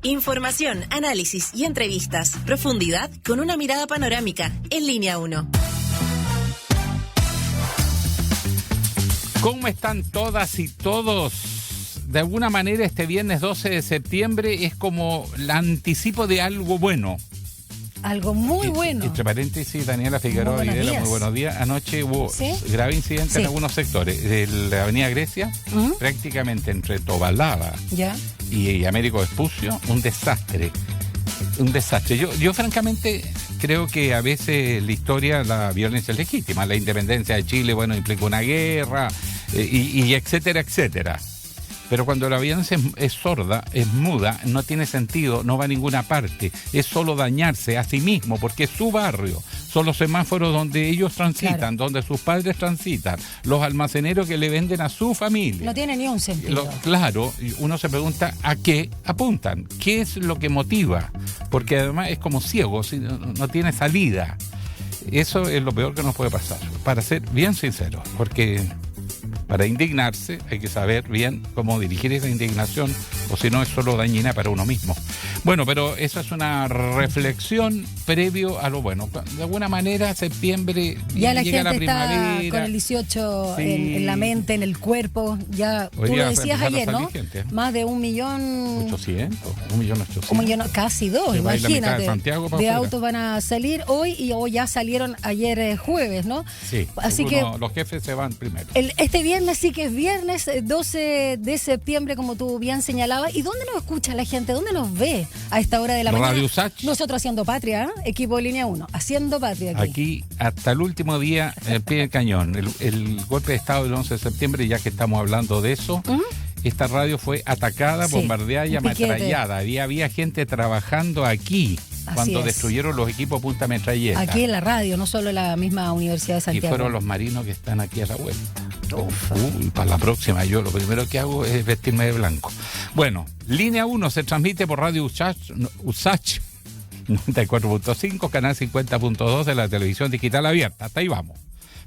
Información, análisis y entrevistas. Profundidad con una mirada panorámica. En Línea 1. ¿Cómo están todas y todos? De alguna manera este viernes 12 de septiembre es como el anticipo de algo bueno. Algo muy bueno. Entre paréntesis, Daniela Figueroa Videla, muy buenos días. Anoche hubo grave incidente en algunos sectores. De la avenida Grecia, prácticamente entre Tobalaba y Américo Vespucio, un desastre. Un desastre. Yo francamente creo que a veces la historia, la violencia es legítima. La independencia de Chile, bueno, implica una guerra y etcétera, etcétera. Pero cuando la violencia es sorda, es muda, no tiene sentido, no va a ninguna parte. Es solo dañarse a sí mismo, porque es su barrio. Son los semáforos donde ellos transitan, donde sus padres transitan, los almaceneros que le venden a su familia. No tiene ni un sentido. Claro, uno se pregunta a qué apuntan, qué es lo que motiva, porque además es como ciego, no tiene salida. Eso es lo peor que nos puede pasar, para ser bien sinceros, porque para indignarse hay que saber bien cómo dirigir esa indignación, o si no es solo dañina para uno mismo. Bueno, pero eso es una reflexión previo a lo bueno. De alguna manera, septiembre ya llega la primavera. Está con el 18 en la mente, en el cuerpo. Ya tú lo decías ayer, ¿no? Gente. Más de 1.800.000. 1.800.000. Casi 2, imagínate. De autos van a salir hoy y hoy ya salieron ayer jueves, ¿no? Sí. Así que los jefes se van primero. Este viernes sí que es viernes 12 de septiembre, como tú bien señalabas. ¿Y dónde nos escucha la gente? ¿Dónde nos ve a esta hora de la mañana? Radio USACH. Nosotros haciendo patria, equipo de Línea 1, haciendo patria aquí. Aquí hasta el último día, el pie del cañón. El golpe de Estado del 11 de septiembre, ya que estamos hablando de eso, esta radio fue atacada, bombardeada y ametrallada. Había gente trabajando aquí cuando destruyeron los equipos punta metralleta. Aquí en la radio, no solo en la misma Universidad de Santiago. Y fueron los marinos que están aquí a la vuelta. Para la próxima, yo lo primero que hago es vestirme de blanco. Bueno, Línea 1 se transmite por Radio USACH 94.5, canal 50.2 de la televisión digital abierta. Hasta ahí vamos.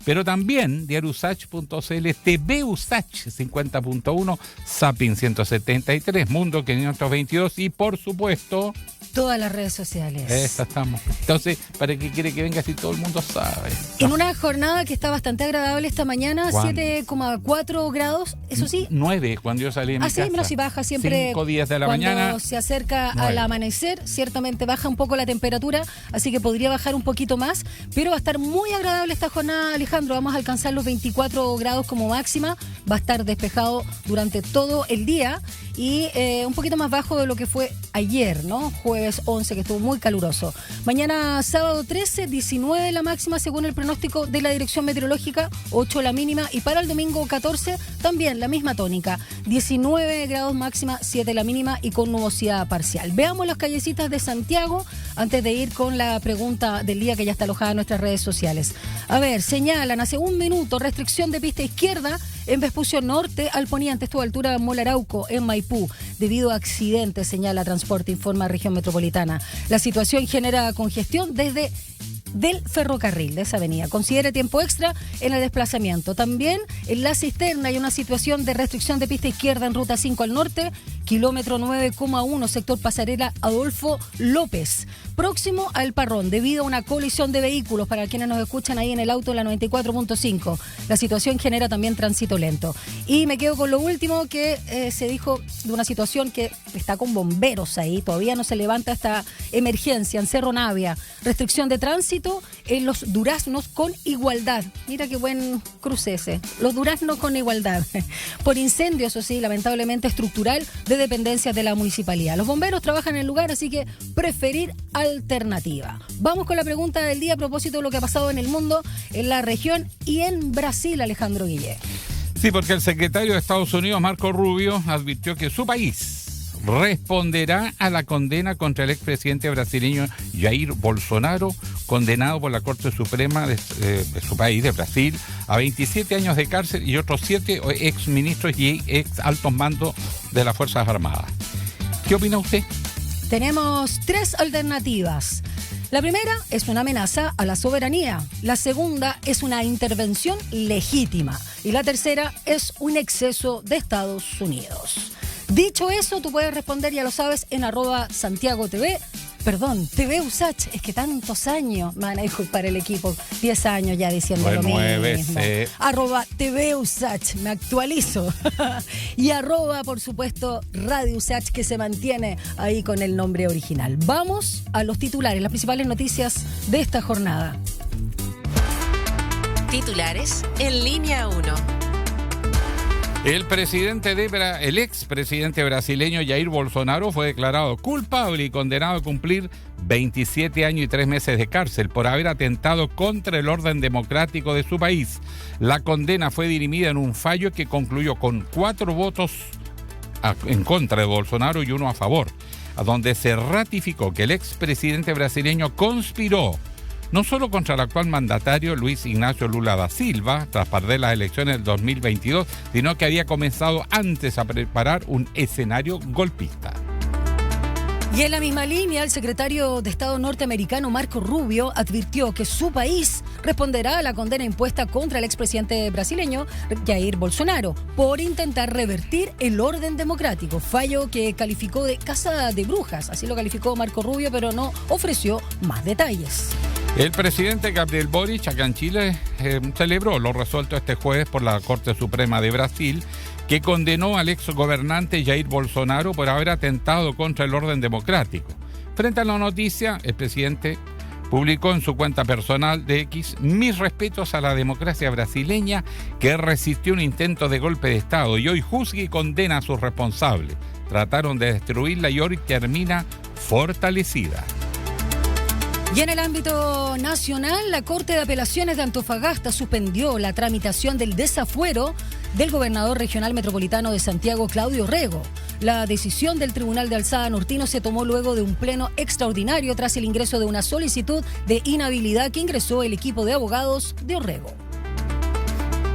Pero también diariosach.cl, TV USACH 50.1, Zapping 173, Mundo 522 y por supuesto todas las redes sociales. Estamos. Entonces, ¿para qué quiere que venga si todo el mundo sabe? En una jornada que está bastante agradable esta mañana, 7,4 grados, eso sí. 9 cuando yo salí de mi casa. Así, menos si baja siempre. 5, 10 de la mañana. Cuando se acerca 9. Al amanecer, ciertamente baja un poco la temperatura, así que podría bajar un poquito más, pero va a estar muy agradable esta jornada, Alejandro. Vamos a alcanzar los 24 grados como máxima, va a estar despejado durante todo el día y un poquito más bajo de lo que fue ayer, ¿no? Jueves 11, que estuvo muy caluroso. Mañana sábado 13, 19 la máxima según el pronóstico de la Dirección Meteorológica, 8 la mínima, y para el domingo 14 también la misma tónica, 19 grados máxima, 7 la mínima y con nubosidad parcial. Veamos las callecitas de Santiago antes de ir con la pregunta del día que ya está alojada en nuestras redes sociales. A ver, señalan hace un minuto restricción de pista izquierda en Vespucio Norte al poniente, esto a altura de Molarauco, en Maipú, debido a accidentes, señala Transporte, informa Región Metropolitana. La situación genera congestión desde del ferrocarril de esa avenida. Considere tiempo extra en el desplazamiento. También en La Cisterna hay una situación de restricción de pista izquierda en ruta 5 al norte, kilómetro 9,1, sector Pasarela Adolfo López, próximo al Parrón, debido a una colisión de vehículos. Para quienes nos escuchan ahí en el auto, la 94.5. La situación genera también tránsito lento. Y me quedo con lo último que se dijo de una situación que está con bomberos ahí. Todavía no se levanta esta emergencia en Cerro Navia. Restricción de tránsito en los duraznos con igualdad. Mira qué buen cruce ese. Los duraznos con igualdad. Por incendio, eso sí, lamentablemente estructural, de dependencias de la municipalidad. Los bomberos trabajan en el lugar, así que preferir alternativa. Vamos con la pregunta del día a propósito de lo que ha pasado en el mundo, en la región y en Brasil, Alejandro Guillé. Sí, porque el secretario de Estados Unidos, Marco Rubio, advirtió que su país responderá a la condena contra el expresidente brasileño Jair Bolsonaro, condenado por la Corte Suprema de su país, de Brasil, a 27 años de cárcel y otros 7 exministros y ex altos mandos de las Fuerzas Armadas. ¿Qué opina usted? Tenemos 3 alternativas. La primera es una amenaza a la soberanía. La segunda es una intervención legítima. Y la tercera es un exceso de Estados Unidos. Dicho eso, tú puedes responder, ya lo sabes, en @SantiagoTV. Perdón, TV USACH, es que tantos años, me van a disculpar el equipo, 10 años ya diciendo lo mismo. @TV USACH, me actualizo. Y por supuesto, Radio USACH, que se mantiene ahí con el nombre original. Vamos a los titulares, las principales noticias de esta jornada. Titulares en línea 1. El expresidente brasileño Jair Bolsonaro fue declarado culpable y condenado a cumplir 27 años y 3 meses de cárcel por haber atentado contra el orden democrático de su país. La condena fue dirimida en un fallo que concluyó con 4 votos en contra de Bolsonaro y 1 a favor, a donde se ratificó que el expresidente brasileño conspiró no solo contra el actual mandatario Luis Ignacio Lula da Silva, tras perder las elecciones del 2022, sino que había comenzado antes a preparar un escenario golpista. Y en la misma línea, el secretario de Estado norteamericano Marco Rubio advirtió que su país responderá a la condena impuesta contra el expresidente brasileño Jair Bolsonaro por intentar revertir el orden democrático, fallo que calificó de caza de brujas, así lo calificó Marco Rubio, pero no ofreció más detalles. El presidente Gabriel Boric, acá en Chile, celebró lo resuelto este jueves por la Corte Suprema de Brasil, que condenó al exgobernante Jair Bolsonaro por haber atentado contra el orden democrático. Frente a la noticia, el presidente publicó en su cuenta personal de X: mis respetos a la democracia brasileña que resistió un intento de golpe de Estado y hoy juzga y condena a sus responsables. Trataron de destruirla y hoy termina fortalecida. Y en el ámbito nacional, la Corte de Apelaciones de Antofagasta suspendió la tramitación del desafuero del gobernador regional metropolitano de Santiago, Claudio Rego. La decisión del Tribunal de Alzada Nortino se tomó luego de un pleno extraordinario tras el ingreso de una solicitud de inhabilidad que ingresó el equipo de abogados de Orrego.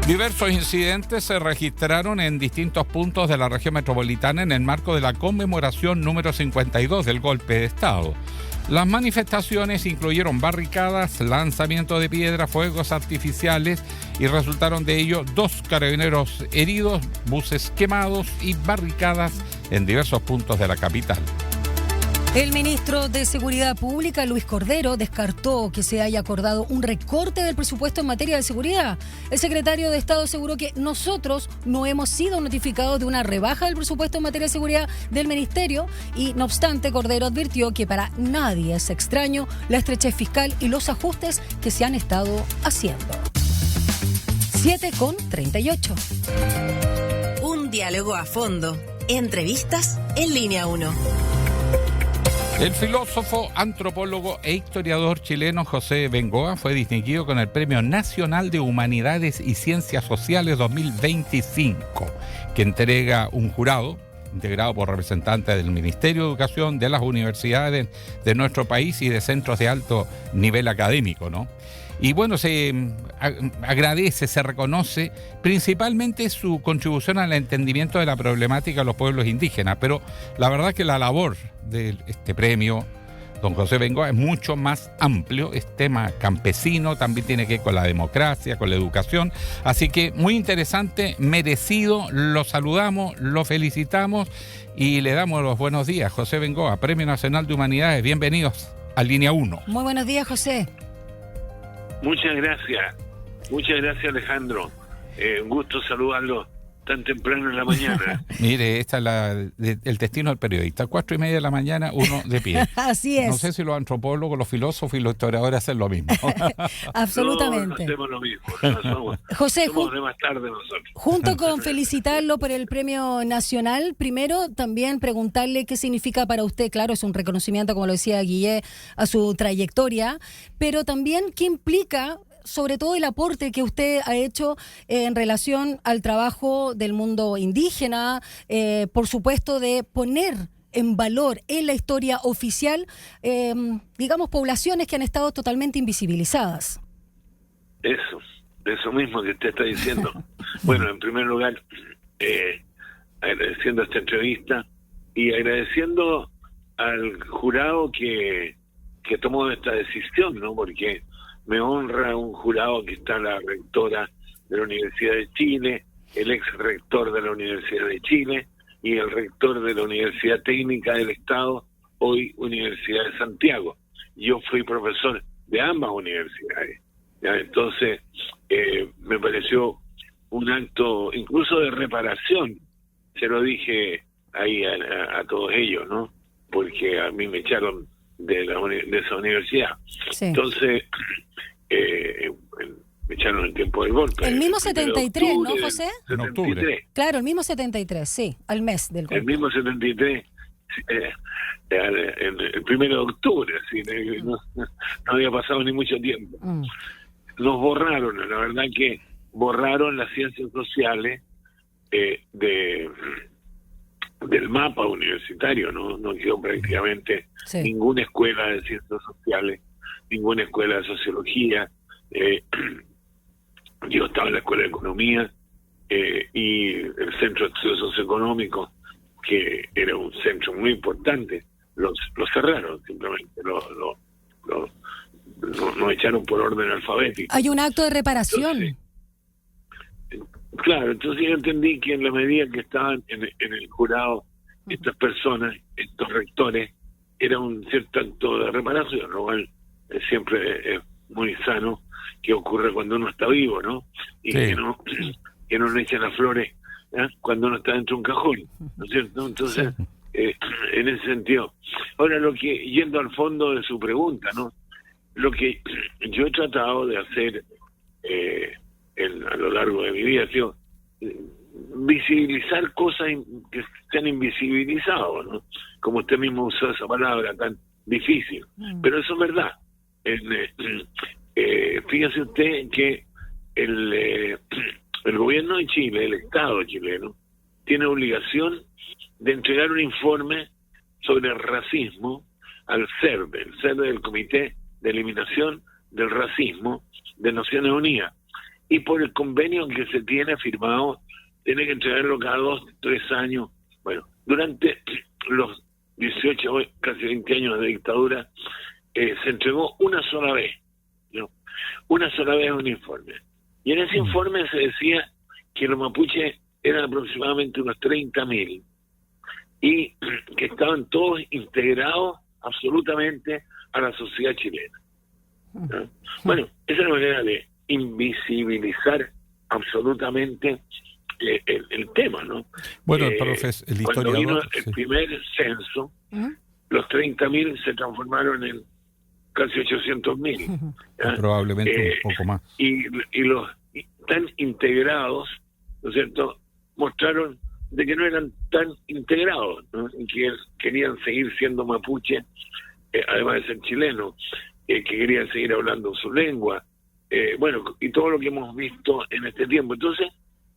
Diversos incidentes se registraron en distintos puntos de la región metropolitana en el marco de la conmemoración número 52 del golpe de Estado. Las manifestaciones incluyeron barricadas, lanzamiento de piedras, fuegos artificiales y resultaron de ello 2 carabineros heridos, buses quemados y barricadas en diversos puntos de la capital. El ministro de Seguridad Pública, Luis Cordero, descartó que se haya acordado un recorte del presupuesto en materia de seguridad. El secretario de Estado aseguró que nosotros no hemos sido notificados de una rebaja del presupuesto en materia de seguridad del ministerio y, no obstante, Cordero advirtió que para nadie es extraño la estrechez fiscal y los ajustes que se han estado haciendo. 7:38. Un diálogo a fondo. Entrevistas en línea 1. El filósofo, antropólogo e historiador chileno José Bengoa fue distinguido con el Premio Nacional de Humanidades y Ciencias Sociales 2025, que entrega un jurado integrado por representantes del Ministerio de Educación, de las universidades de nuestro país y de centros de alto nivel académico, ¿no? Y bueno, se agradece, se reconoce principalmente su contribución al entendimiento de la problemática de los pueblos indígenas, pero la verdad que la labor de este premio, don José Bengoa, es mucho más amplio, es tema campesino, también tiene que ver con la democracia, con la educación, así que muy interesante, merecido, lo saludamos, lo felicitamos y le damos los buenos días. José Bengoa, Premio Nacional de Humanidades, bienvenidos a Línea 1. Muy buenos días, José. Muchas gracias Alejandro, un gusto saludarlo tan temprano en la mañana. Mire, esta es el destino del periodista, 4:30 de la mañana, uno de pie. Así es. No sé si los antropólogos, los filósofos y los historiadores hacen lo mismo. Absolutamente. No hacemos lo mismo. José, somos de más tarde nosotros. Junto con felicitarlo por el Premio Nacional, primero también preguntarle qué significa para usted, claro, es un reconocimiento, como lo decía Guillé, a su trayectoria, pero también qué implica sobre todo el aporte que usted ha hecho en relación al trabajo del mundo indígena, por supuesto de poner en valor en la historia oficial, digamos, poblaciones que han estado totalmente invisibilizadas. Eso mismo que usted está diciendo. Bueno, en primer lugar, agradeciendo esta entrevista y agradeciendo al jurado que tomó esta decisión, ¿no? Porque me honra un jurado que está la rectora de la Universidad de Chile, el ex rector de la Universidad de Chile, y el rector de la Universidad Técnica del Estado, hoy Universidad de Santiago. Yo fui profesor de ambas universidades. ¿Ya? Entonces, me pareció un acto incluso de reparación. Se lo dije ahí a todos ellos, ¿no? Porque a mí me echaron de esa universidad. Sí. Entonces, me echaron el tiempo del golpe. El mismo 73, octubre, ¿no, José? En octubre. Claro, el mismo 73, sí, al mes del golpe. El mismo 73, el 1 de octubre, así, no había pasado ni mucho tiempo. Nos borraron, la verdad que borraron las ciencias sociales del mapa universitario, no quedó prácticamente ninguna escuela de ciencias sociales, ninguna escuela de sociología. Yo estaba en la escuela de economía y el centro de estudios socioeconómicos, que era un centro muy importante, lo cerraron simplemente, lo echaron por orden alfabético. Hay un acto de reparación. Entonces, claro, entonces yo entendí que en la medida que estaban en el jurado estas personas, estos rectores, era un cierto acto de reparación, lo cual siempre es muy sano, que ocurre cuando uno está vivo, ¿no? Y que no le echan las flores cuando uno está dentro de un cajón, ¿no es cierto? Entonces, en ese sentido. Ahora, yendo al fondo de su pregunta, ¿no? Lo que yo he tratado de hacer a lo largo de mi vida ha sido visibilizar cosas que se han invisibilizado, ¿no? Como usted mismo usó esa palabra tan difícil. Pero eso es verdad. Fíjese usted que el gobierno de Chile, el Estado chileno, tiene obligación de entregar un informe sobre el racismo al CERVE. El CERVE es el Comité de Eliminación del Racismo de Naciones Unidas. Y por el convenio que se tiene firmado, tiene que entregarlo cada 2-3 años. Bueno, durante los 18, casi 20 años de dictadura, se entregó una sola vez, ¿no? Una sola vez un informe. Y en ese informe se decía que los mapuches eran aproximadamente unos 30.000 y que estaban todos integrados absolutamente a la sociedad chilena, ¿no? Bueno, esa es la manera de invisibilizar absolutamente el tema, ¿no? Bueno, el historiador... Cuando vino el primer censo, los 30.000 se transformaron en casi 800.000. Probablemente un poco más. Y los tan integrados, ¿no es cierto?, mostraron de que no eran tan integrados, ¿no? Y que querían seguir siendo mapuche, además de ser chilenos, que querían seguir hablando su lengua, bueno, y todo lo que hemos visto en este tiempo. Entonces,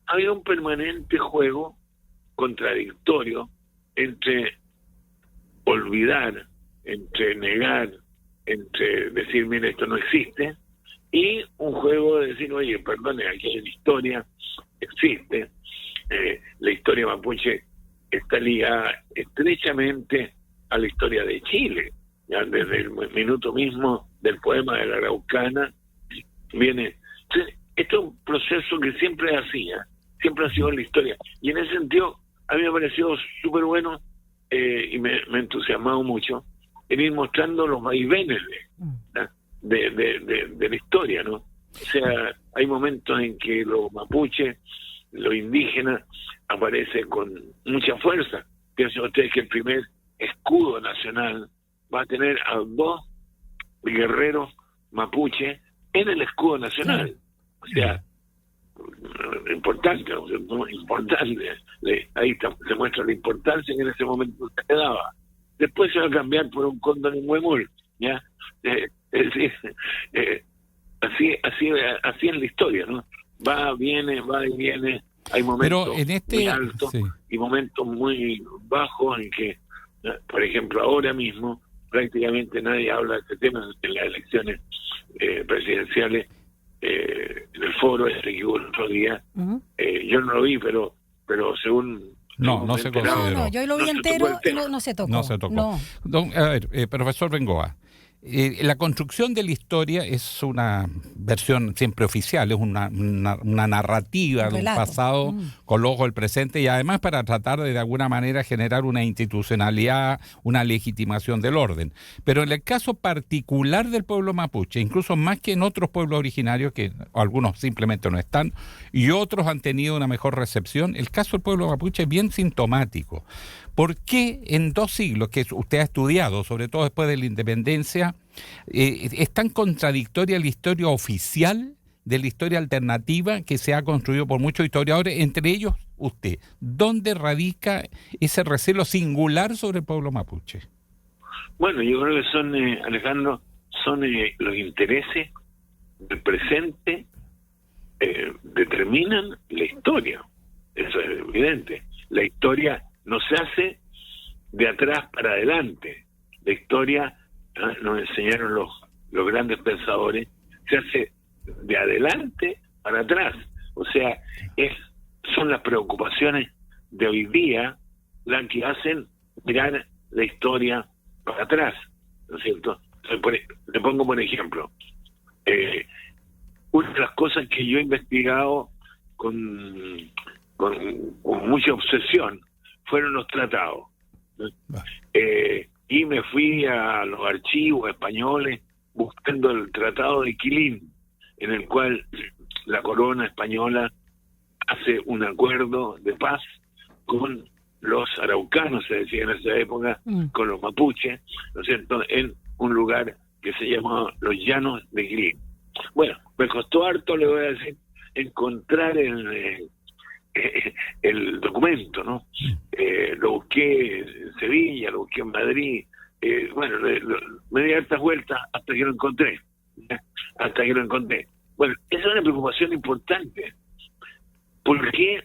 había un permanente juego contradictorio entre olvidar, entre negar, entre decir, mira, esto no existe, y un juego de decir, oye, perdone, aquí hay una historia, existe, la historia mapuche está ligada estrechamente a la historia de Chile, ya desde el minuto mismo del poema de la Araucana viene. Entonces, esto es un proceso que siempre ha sido en la historia, y en ese sentido a mí me ha parecido súper bueno y me ha entusiasmado mucho en ir mostrando los vaivenes de la historia, ¿no? O sea, hay momentos en que los mapuches, los indígenas, aparecen con mucha fuerza. Piensen ustedes que el primer escudo nacional va a tener a 2 guerreros mapuches en el escudo nacional. O sea, importante, ¿no? Importante. Ahí se muestra la importancia que en ese momento se le daba. Después se va a cambiar por un cóndor en huemul, ¿ya? Es decir, así es la historia, ¿no? Va y viene, hay momentos muy altos y momentos muy bajos en que, por ejemplo, ahora mismo prácticamente nadie habla de este tema en las elecciones presidenciales, en el foro que hubo el otro día. Yo no lo vi, pero según... No se consideró. No, yo lo vi entero y no se tocó. No se tocó. A ver, profesor Bengoa, La construcción de la historia es una versión siempre oficial, es una narrativa de un pasado con los ojos del presente, y además para tratar de alguna manera generar una institucionalidad, una legitimación del orden. Pero en el caso particular del pueblo mapuche, incluso más que en otros pueblos originarios, que algunos simplemente no están y otros han tenido una mejor recepción, el caso del pueblo mapuche es bien sintomático. ¿Por qué en 2 siglos que usted ha estudiado, sobre todo después de la independencia, es tan contradictoria la historia oficial de la historia alternativa que se ha construido por muchos historiadores, entre ellos usted? ¿Dónde radica ese recelo singular sobre el pueblo mapuche? Bueno, yo creo que son, Alejandro, son los intereses del presente determinan la historia. Eso es evidente. La historia no se hace de atrás para adelante. La historia, nos enseñaron los grandes pensadores, se hace de adelante para atrás. O sea, son las preocupaciones de hoy día las que hacen mirar la historia para atrás, ¿no es cierto? Le pongo por ejemplo, una de las cosas que yo he investigado con mucha obsesión fueron los tratados. Y me fui a los archivos españoles buscando el Tratado de Quilín, en el cual la corona española hace un acuerdo de paz con los araucanos, se decía en esa época, con los mapuches, ¿no es cierto?, en un lugar que se llamaba los Llanos de Quilín. Bueno, me costó harto, le voy a decir, encontrar el documento, ¿no? Lo busqué en Sevilla, lo busqué en Madrid, me di hartas vueltas hasta que lo encontré. Bueno, esa es una preocupación importante, porque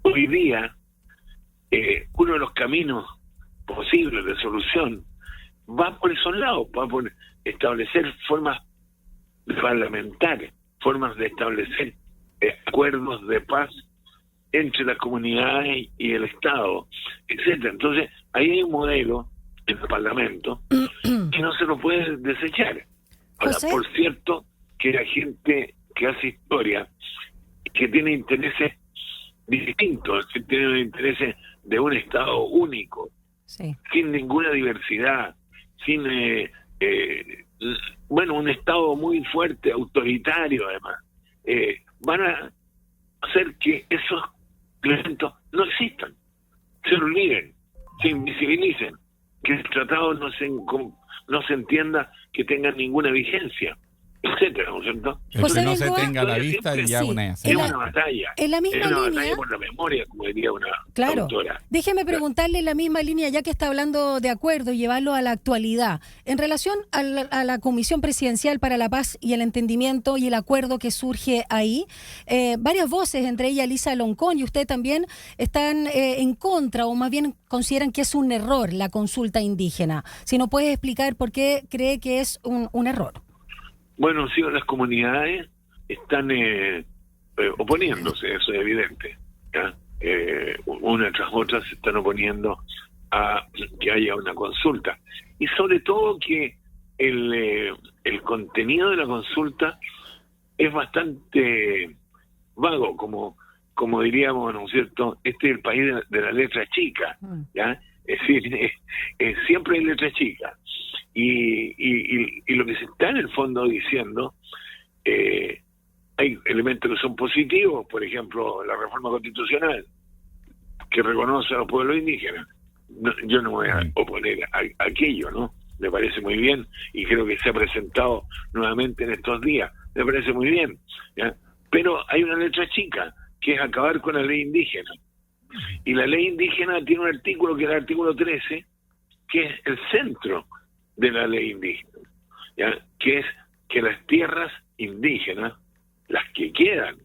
hoy día uno de los caminos posibles de solución va por esos lados, va por establecer formas parlamentarias, formas de establecer acuerdos de paz entre las comunidades y el Estado, etcétera. Entonces, ahí hay un modelo en el Parlamento que no se lo puede desechar. Ahora, ¿José? Por cierto, que la gente que hace historia, que tiene intereses distintos, que tiene intereses de un Estado único, sin ninguna diversidad, sin un Estado muy fuerte, autoritario además, van a hacer que esos elementos no existan, se olviden, se invisibilicen, que el tratado no se entienda que tengan ninguna vigencia, etcétera, ¿no es cierto? Que no se tenga a la vista y ya sí. Es una batalla. En la misma línea, batalla por la memoria, como diría una autora. Déjeme preguntarle en la misma línea, ya que está hablando de acuerdo y llevarlo a la actualidad, en relación a la Comisión Presidencial para la Paz y el Entendimiento y el acuerdo que surge ahí, varias voces, entre ellas Lisa Loncón y usted también, están en contra, o más bien consideran que es un error la consulta indígena. Si nos puede explicar por qué cree que es un error. Bueno, sí, las comunidades están oponiéndose, eso es evidente, ¿ya? Una tras otra se están oponiendo a que haya una consulta. Y sobre todo que el contenido de la consulta es bastante vago, como diríamos, ¿no es cierto? Este es el país de la letra chica, ¿ya? Es decir, siempre hay letra chica. Y lo que se está en el fondo diciendo, hay elementos que son positivos, por ejemplo, la reforma constitucional, que reconoce a los pueblos indígenas. Yo no me voy a oponer a aquello, ¿no? Me parece muy bien, y creo que se ha presentado nuevamente en estos días. Me parece muy bien, ¿ya? Pero hay una letra chica, que es acabar con la ley indígena. Y la ley indígena tiene un artículo, que es el artículo 13, que es el centro de la ley indígena, ¿ya? Que es que las tierras indígenas, las que quedan,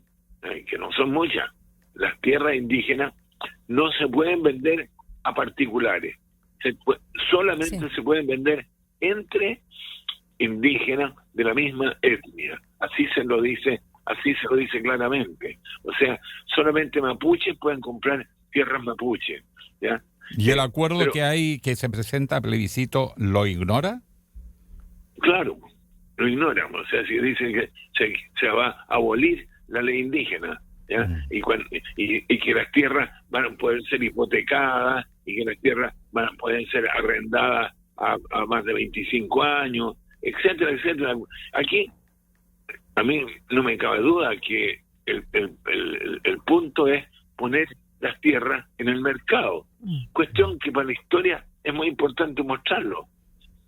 que no son muchas, las tierras indígenas no se pueden vender a particulares, solamente se pueden vender entre indígenas de la misma etnia. Así se lo dice claramente. O sea, solamente mapuches pueden comprar tierras mapuches, ¿ya? ¿Y el acuerdo que hay, que se presenta a plebiscito, lo ignora? claro, lo ignoran. O sea, si dicen que se va a abolir la ley indígena, ¿ya? Y que las tierras van a poder ser hipotecadas y que las tierras van a poder ser arrendadas a más de 25 años, etcétera, etcétera. Aquí, a mí no me cabe duda que el punto es poner las tierras en el mercado. Cuestión que para la historia es muy importante mostrarlo,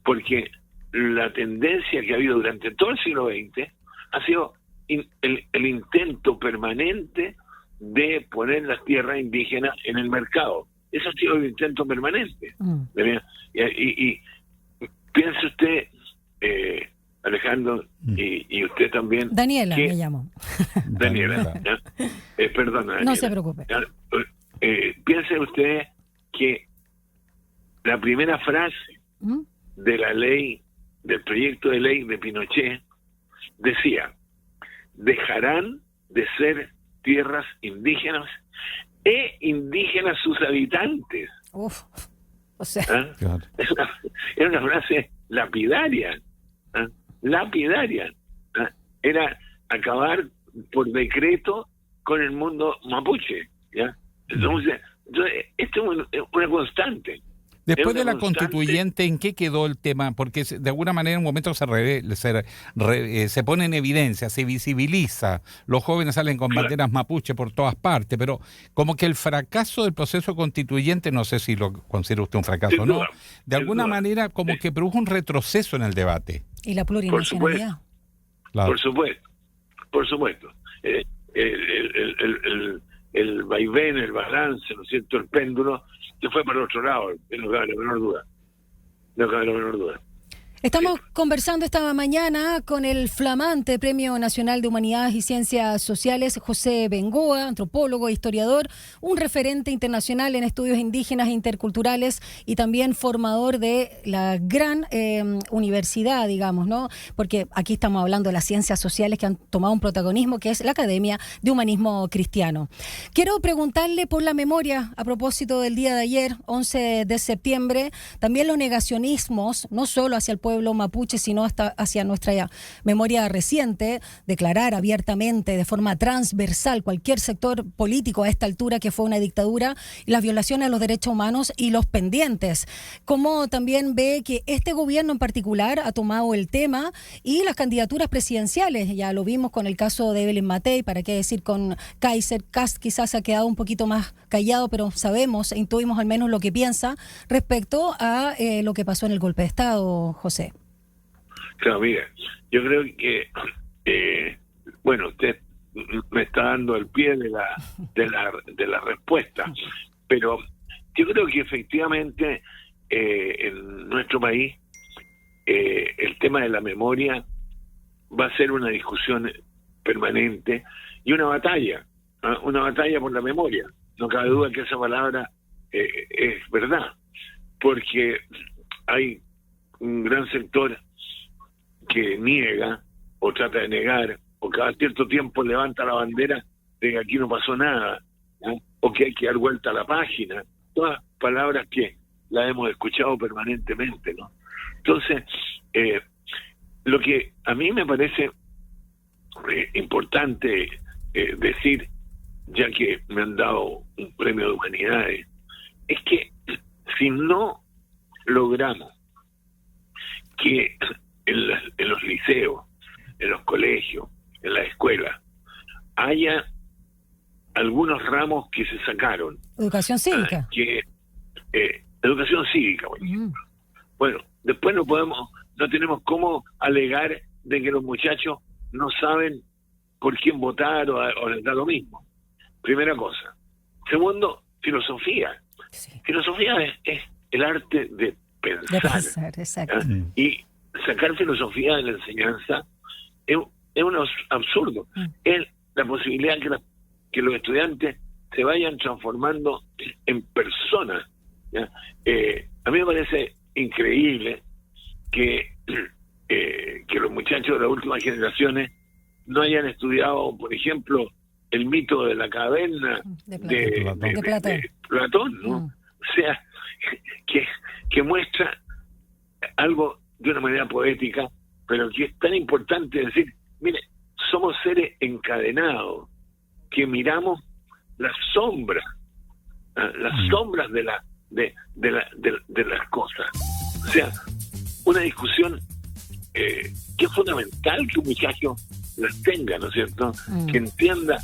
porque la tendencia que ha habido durante todo el siglo XX ha sido el intento permanente de poner las tierras indígenas en el mercado. Eso ha sido el intento permanente. Y piense usted, Alejandro, y usted también... Daniela, me llamo. Daniela, perdona. Daniela. No se preocupe. Piense usted que la primera frase de la ley, del proyecto de ley de Pinochet, decía: dejarán de ser tierras indígenas e indígenas sus habitantes. Uf, o sea... Claro. Era una frase lapidaria. Lapidaria. Era acabar por decreto con el mundo mapuche, ¿ya? Entonces esto es una constante. Después de la constituyente, ¿en qué quedó el tema? Porque de alguna manera en un momento se pone en evidencia, se visibiliza, los jóvenes salen con banderas mapuche por todas partes, pero como que el fracaso del proceso constituyente, no sé si lo considera usted un fracaso o no, de alguna manera como que produjo un retroceso en el debate. Y la plurinacionalidad. Claro. Por supuesto. El vaivén, el balance, ¿no es cierto?, el péndulo, se fue para el otro lado, no cabe la menor duda. Estamos conversando esta mañana con el flamante Premio Nacional de Humanidades y Ciencias Sociales, José Bengoa, antropólogo e historiador, un referente internacional en estudios indígenas e interculturales y también formador de la gran universidad, digamos, ¿no? Porque aquí estamos hablando de las ciencias sociales que han tomado un protagonismo, que es la Academia de Humanismo Cristiano. Quiero preguntarle por la memoria a propósito del día de ayer, 11 de septiembre, también los negacionismos, no solo hacia el pueblo mapuche, sino hasta hacia nuestra memoria reciente, declarar abiertamente, de forma transversal, cualquier sector político a esta altura que fue una dictadura, y las violaciones a los derechos humanos y los pendientes. ¿Cómo también ve que este gobierno en particular ha tomado el tema y las candidaturas presidenciales? Ya lo vimos con el caso de Evelyn Matei, para qué decir con Kaiser. Kast quizás ha quedado un poquito más callado, pero sabemos e intuimos al menos lo que piensa respecto a lo que pasó en el golpe de Estado, José. Claro, mira, yo creo que, usted me está dando el pie de la respuesta, pero yo creo que efectivamente en nuestro país el tema de la memoria va a ser una discusión permanente y una batalla por la memoria. No cabe duda que esa palabra es verdad, porque hay un gran sector que niega o trata de negar o cada cierto tiempo levanta la bandera de que aquí no pasó nada, ¿no? O que hay que dar vuelta a la página, todas palabras que las hemos escuchado permanentemente, ¿no? Entonces, lo que a mí me parece importante decir, ya que me han dado un premio de humanidades, es que si no logramos que en los liceos, en los colegios, en la escuela, haya algunos ramos que se sacaron. Educación cívica. Educación cívica, por ejemplo. Bueno, después no tenemos cómo alegar de que los muchachos no saben por quién votar o les da lo mismo. Primera cosa. Segundo, filosofía. Sí. Filosofía es el arte de pensar. Exacto. Y sacar filosofía de la enseñanza es un absurdo. Es la posibilidad que los estudiantes se vayan transformando en personas. ¿Ya? A mí me parece increíble que los muchachos de las últimas generaciones no hayan estudiado, por ejemplo, el mito de la caverna de Platón, ¿no? O sea, que muestra algo de una manera poética pero que es tan importante decir, mire, somos seres encadenados, que miramos las sombras, sombras de las cosas. O sea, una discusión que es fundamental que un muchacho las tenga, ¿no es cierto? Que entienda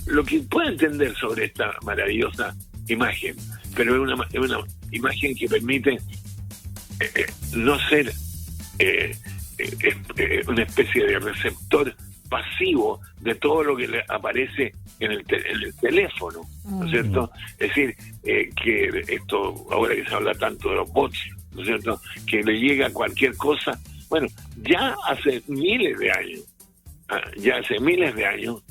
lo que pueda entender sobre esta maravillosa imagen, pero es una imagen que permite no ser una especie de receptor pasivo de todo lo que le aparece en el teléfono, ¿no es cierto? Es decir, que esto, ahora que se habla tanto de los bots, ¿no es cierto?, que le llega cualquier cosa. Bueno, ya hace miles de años,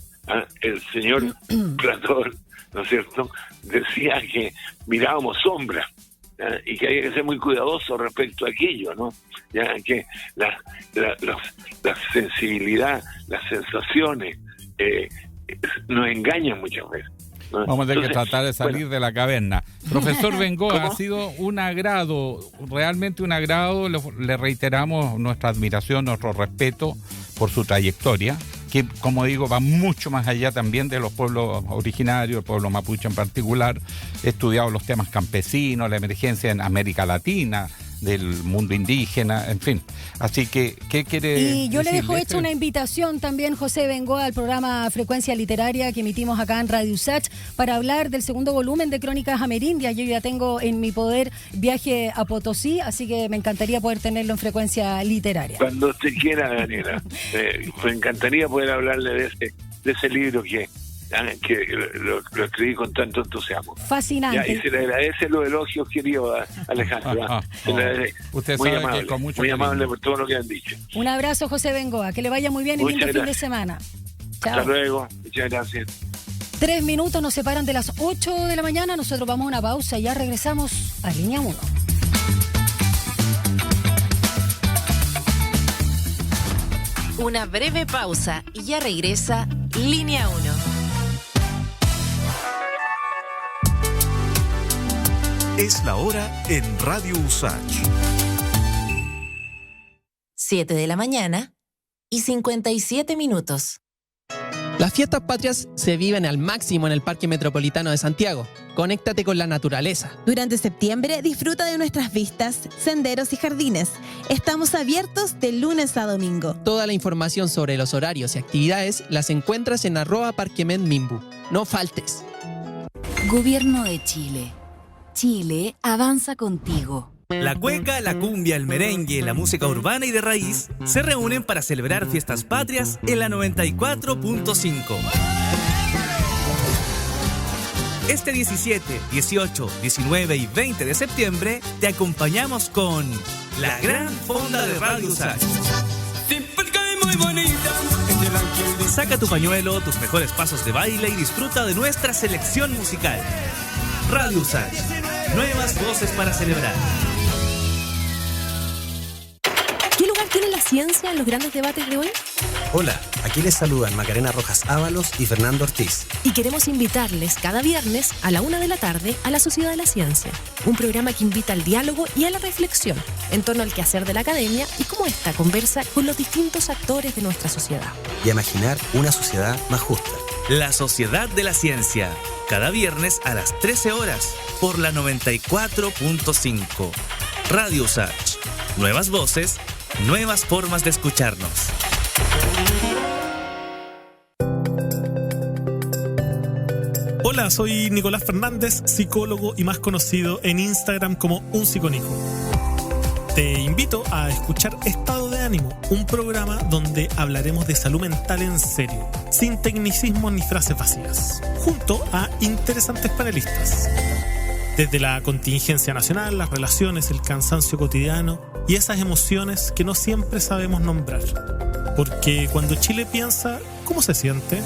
el señor Platón, ¿no es cierto?, decía que mirábamos sombras, y que hay que ser muy cuidadoso respecto a aquello, ¿no? Ya que la sensibilidad, las sensaciones nos engañan muchas veces, ¿no? Vamos a tener que tratar de salir de la caverna. Profesor Bengoa, ha sido un agrado, realmente un agrado. Le reiteramos nuestra admiración, nuestro respeto por su trayectoria, que, como digo, va mucho más allá también de los pueblos originarios, el pueblo mapuche en particular. He estudiado los temas campesinos, la emergencia en América Latina, del mundo indígena, en fin. Así que, ¿qué quiere Y yo le dejo decirle? hecha una invitación también, José Bengoa, al programa Frecuencia Literaria que emitimos acá en Radio USACH para hablar del segundo volumen de Crónicas Amerindias. Yo ya tengo en mi poder Viaje a Potosí, así que me encantaría poder tenerlo en Frecuencia Literaria. Cuando usted quiera, Daniela. Me encantaría poder hablarle de ese libro que lo escribí con tanto entusiasmo. Fascinante. Ya, y se le agradece los elogios, querido Alejandro. Usted muy sabe amable, que con mucho muy cariño. amable por todo lo que han dicho. Un abrazo, José Bengoa. Que le vaya muy bien y Muchas lindo fin de gracias. semana. Chao. Hasta luego. Muchas gracias. 3 minutos nos separan de las 8 de la mañana. Nosotros vamos a una pausa y ya regresamos a Línea 1. Una breve pausa y ya regresa Línea 1. Es la hora en Radio USACH. 7 de la mañana y 57 minutos. Las fiestas patrias se viven al máximo en el Parque Metropolitano de Santiago. Conéctate con la naturaleza. Durante septiembre disfruta de nuestras vistas, senderos y jardines. Estamos abiertos de lunes a domingo. Toda la información sobre los horarios y actividades las encuentras en @parquemenmimbu. No faltes. Gobierno de Chile. Chile avanza contigo. La cueca, la cumbia, el merengue, la música urbana y de raíz se reúnen para celebrar fiestas patrias en la 94.5. Este 17, 18, 19 y 20 de septiembre te acompañamos con la Gran Fonda de Radio USACH. Saca tu pañuelo, tus mejores pasos de baile y disfruta de nuestra selección musical. Radio USACH, nuevas voces para celebrar. ¿Qué lugar tiene la ciencia en los grandes debates de hoy? Hola, aquí les saludan Macarena Rojas Ábalos y Fernando Ortiz. Y queremos invitarles cada viernes a la 1 de la tarde a La Sociedad de la Ciencia, un programa que invita al diálogo y a la reflexión en torno al quehacer de la academia y cómo esta conversa con los distintos actores de nuestra sociedad. Y a imaginar una sociedad más justa. La Sociedad de la Ciencia, cada viernes a las 13 horas por la 94.5. Radio USACH, nuevas voces, nuevas formas de escucharnos. Hola, soy Nicolás Fernández, psicólogo y más conocido en Instagram como Un Psiconico. Te invito a escuchar Estado de Ánimo, un programa donde hablaremos de salud mental en serio, sin tecnicismos ni frases vacías, junto a interesantes panelistas. Desde la contingencia nacional, las relaciones, el cansancio cotidiano y esas emociones que no siempre sabemos nombrar. Porque cuando Chile piensa, ¿cómo se siente?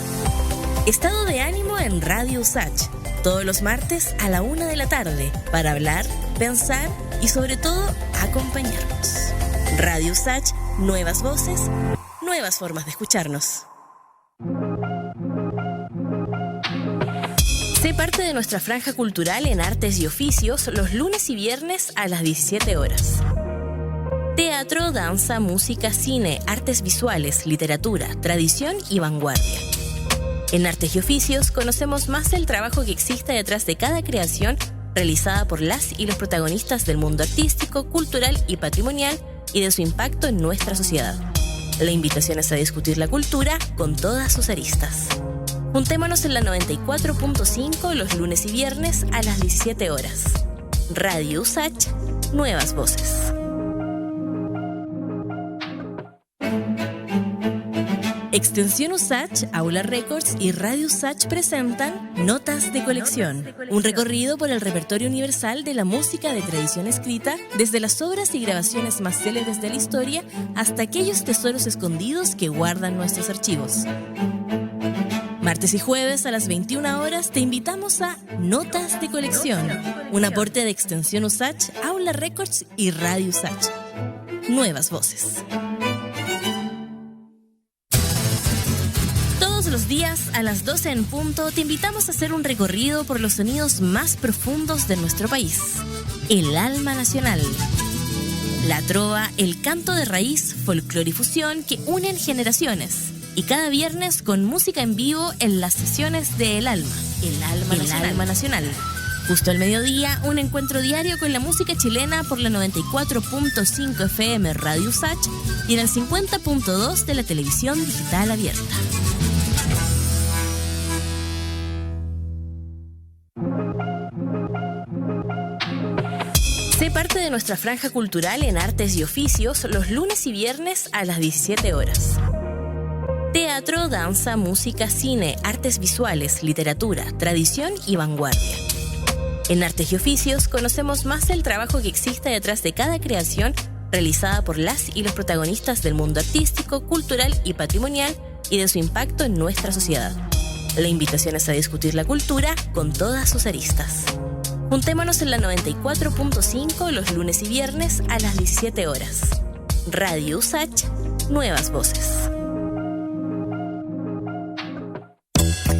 Estado de Ánimo en Radio USACH, todos los martes a la 1 de la tarde, para hablar, pensar y sobre todo acompañarnos. Radio USACH, nuevas voces, nuevas formas de escucharnos. Sé parte de nuestra franja cultural en Artes y Oficios los lunes y viernes a las 17 horas. teatro, danza, música, cine, artes visuales, literatura, tradición y vanguardia. En Artes y Oficios conocemos más el trabajo que existe detrás de cada creación realizada por las y los protagonistas del mundo artístico, cultural y patrimonial y de su impacto en nuestra sociedad. La invitación es a discutir la cultura con todas sus aristas. Juntémonos en la 94.5 los lunes y viernes a las 17 horas. Radio USACH, Nuevas Voces. Extensión USACH, Aula Records y Radio USACH presentan Notas de Colección, un recorrido por el repertorio universal de la música de tradición escrita, desde las obras y grabaciones más célebres de la historia hasta aquellos tesoros escondidos que guardan nuestros archivos. Martes y jueves a las 21 horas te invitamos a Notas de Colección, un aporte de Extensión USACH, Aula Records y Radio USACH. Nuevas Voces. Todos los días a las 12 en punto te invitamos a hacer un recorrido por los sonidos más profundos de nuestro país. El alma nacional. La trova, el canto de raíz, folclore y fusión que unen generaciones. Y cada viernes con música en vivo en las sesiones de El Alma Nacional. Justo al mediodía, un encuentro diario con la música chilena por la 94.5 FM Radio USACH y en el 50.2 de la televisión digital abierta. Sé parte de nuestra franja cultural en Artes y Oficios los lunes y viernes a las 17 horas. Teatro, danza, música, cine, artes visuales, literatura, tradición y vanguardia. En Artes y Oficios conocemos más el trabajo que existe detrás de cada creación realizada por las y los protagonistas del mundo artístico, cultural y patrimonial y de su impacto en nuestra sociedad. La invitación es a discutir la cultura con todas sus aristas. Juntémonos en la 94.5 los lunes y viernes a las 17 horas. Radio USACH, Nuevas Voces.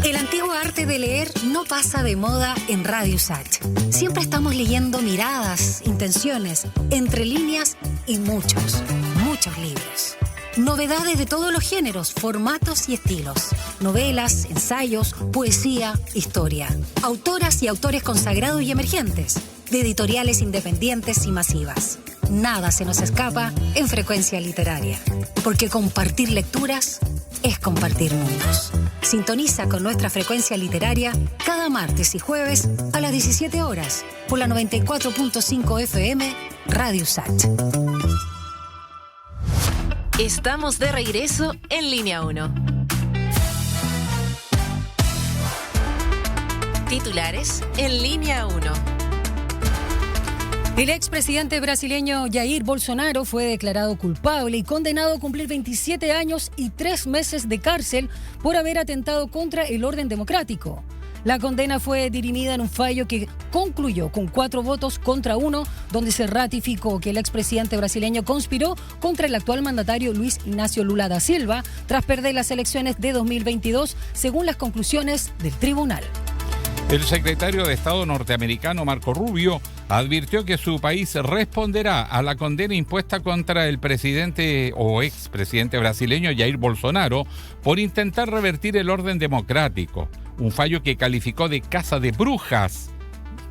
El antiguo arte de leer no pasa de moda en Radio USACH. Siempre estamos leyendo miradas, intenciones, entre líneas y muchos libros. Novedades de todos los géneros, formatos y estilos. Novelas, ensayos, poesía, historia. Autoras y autores consagrados y emergentes. De editoriales independientes y masivas. Nada se nos escapa en Frecuencia Literaria. Porque compartir lecturas es compartir mundos. Sintoniza con nuestra Frecuencia Literaria cada martes y jueves a las 17 horas por la 94.5 FM Radio USACH. Estamos de regreso en Línea 1. Titulares en Línea 1. El expresidente brasileño Jair Bolsonaro fue declarado culpable y condenado a cumplir 27 años y 3 meses de cárcel por haber atentado contra el orden democrático. La condena fue dirimida en un fallo que concluyó con 4 votos contra 1, donde se ratificó que el expresidente brasileño conspiró contra el actual mandatario Luis Ignacio Lula da Silva tras perder las elecciones de 2022, según las conclusiones del tribunal. El secretario de Estado norteamericano Marco Rubio advirtió que su país responderá a la condena impuesta contra el presidente o expresidente brasileño Jair Bolsonaro por intentar revertir el orden democrático, un fallo que calificó de caza de brujas,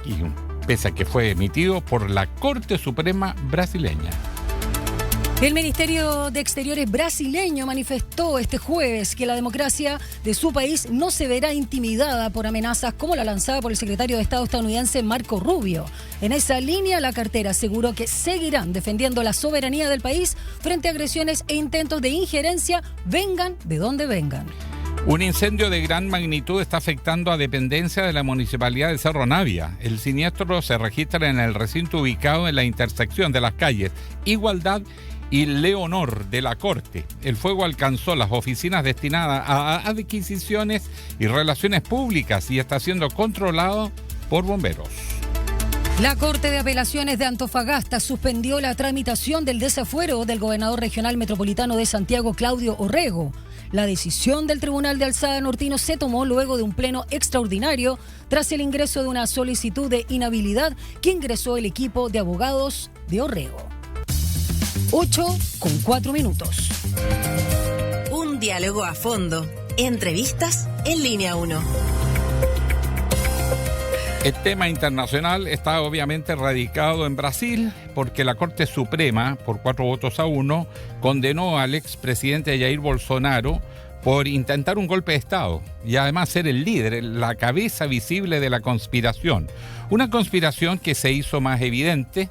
y pese a que fue emitido por la Corte Suprema brasileña. El Ministerio de Exteriores brasileño manifestó este jueves que la democracia de su país no se verá intimidada por amenazas como la lanzada por el secretario de Estado estadounidense Marco Rubio. En esa línea, la cartera aseguró que seguirán defendiendo la soberanía del país frente a agresiones e intentos de injerencia, vengan de donde vengan. Un incendio de gran magnitud está afectando a dependencia de la Municipalidad de Cerro Navia. El siniestro se registra en el recinto ubicado en la intersección de las calles Igualdad y Leonor de la Corte. El fuego alcanzó las oficinas destinadas a adquisiciones y relaciones públicas y está siendo controlado por bomberos. La Corte de Apelaciones de Antofagasta suspendió la tramitación del desafuero del gobernador regional metropolitano de Santiago, Claudio Orrego. La decisión del Tribunal de Alzada Nortino se tomó luego de un pleno extraordinario tras el ingreso de una solicitud de inhabilidad que ingresó el equipo de abogados de Orrego. 8:04. Un diálogo a fondo. Entrevistas en Línea 1. El tema internacional está obviamente radicado en Brasil porque la Corte Suprema, por 4-1, condenó al expresidente Jair Bolsonaro por intentar un golpe de Estado y además ser el líder, la cabeza visible de la conspiración. Una conspiración que se hizo más evidente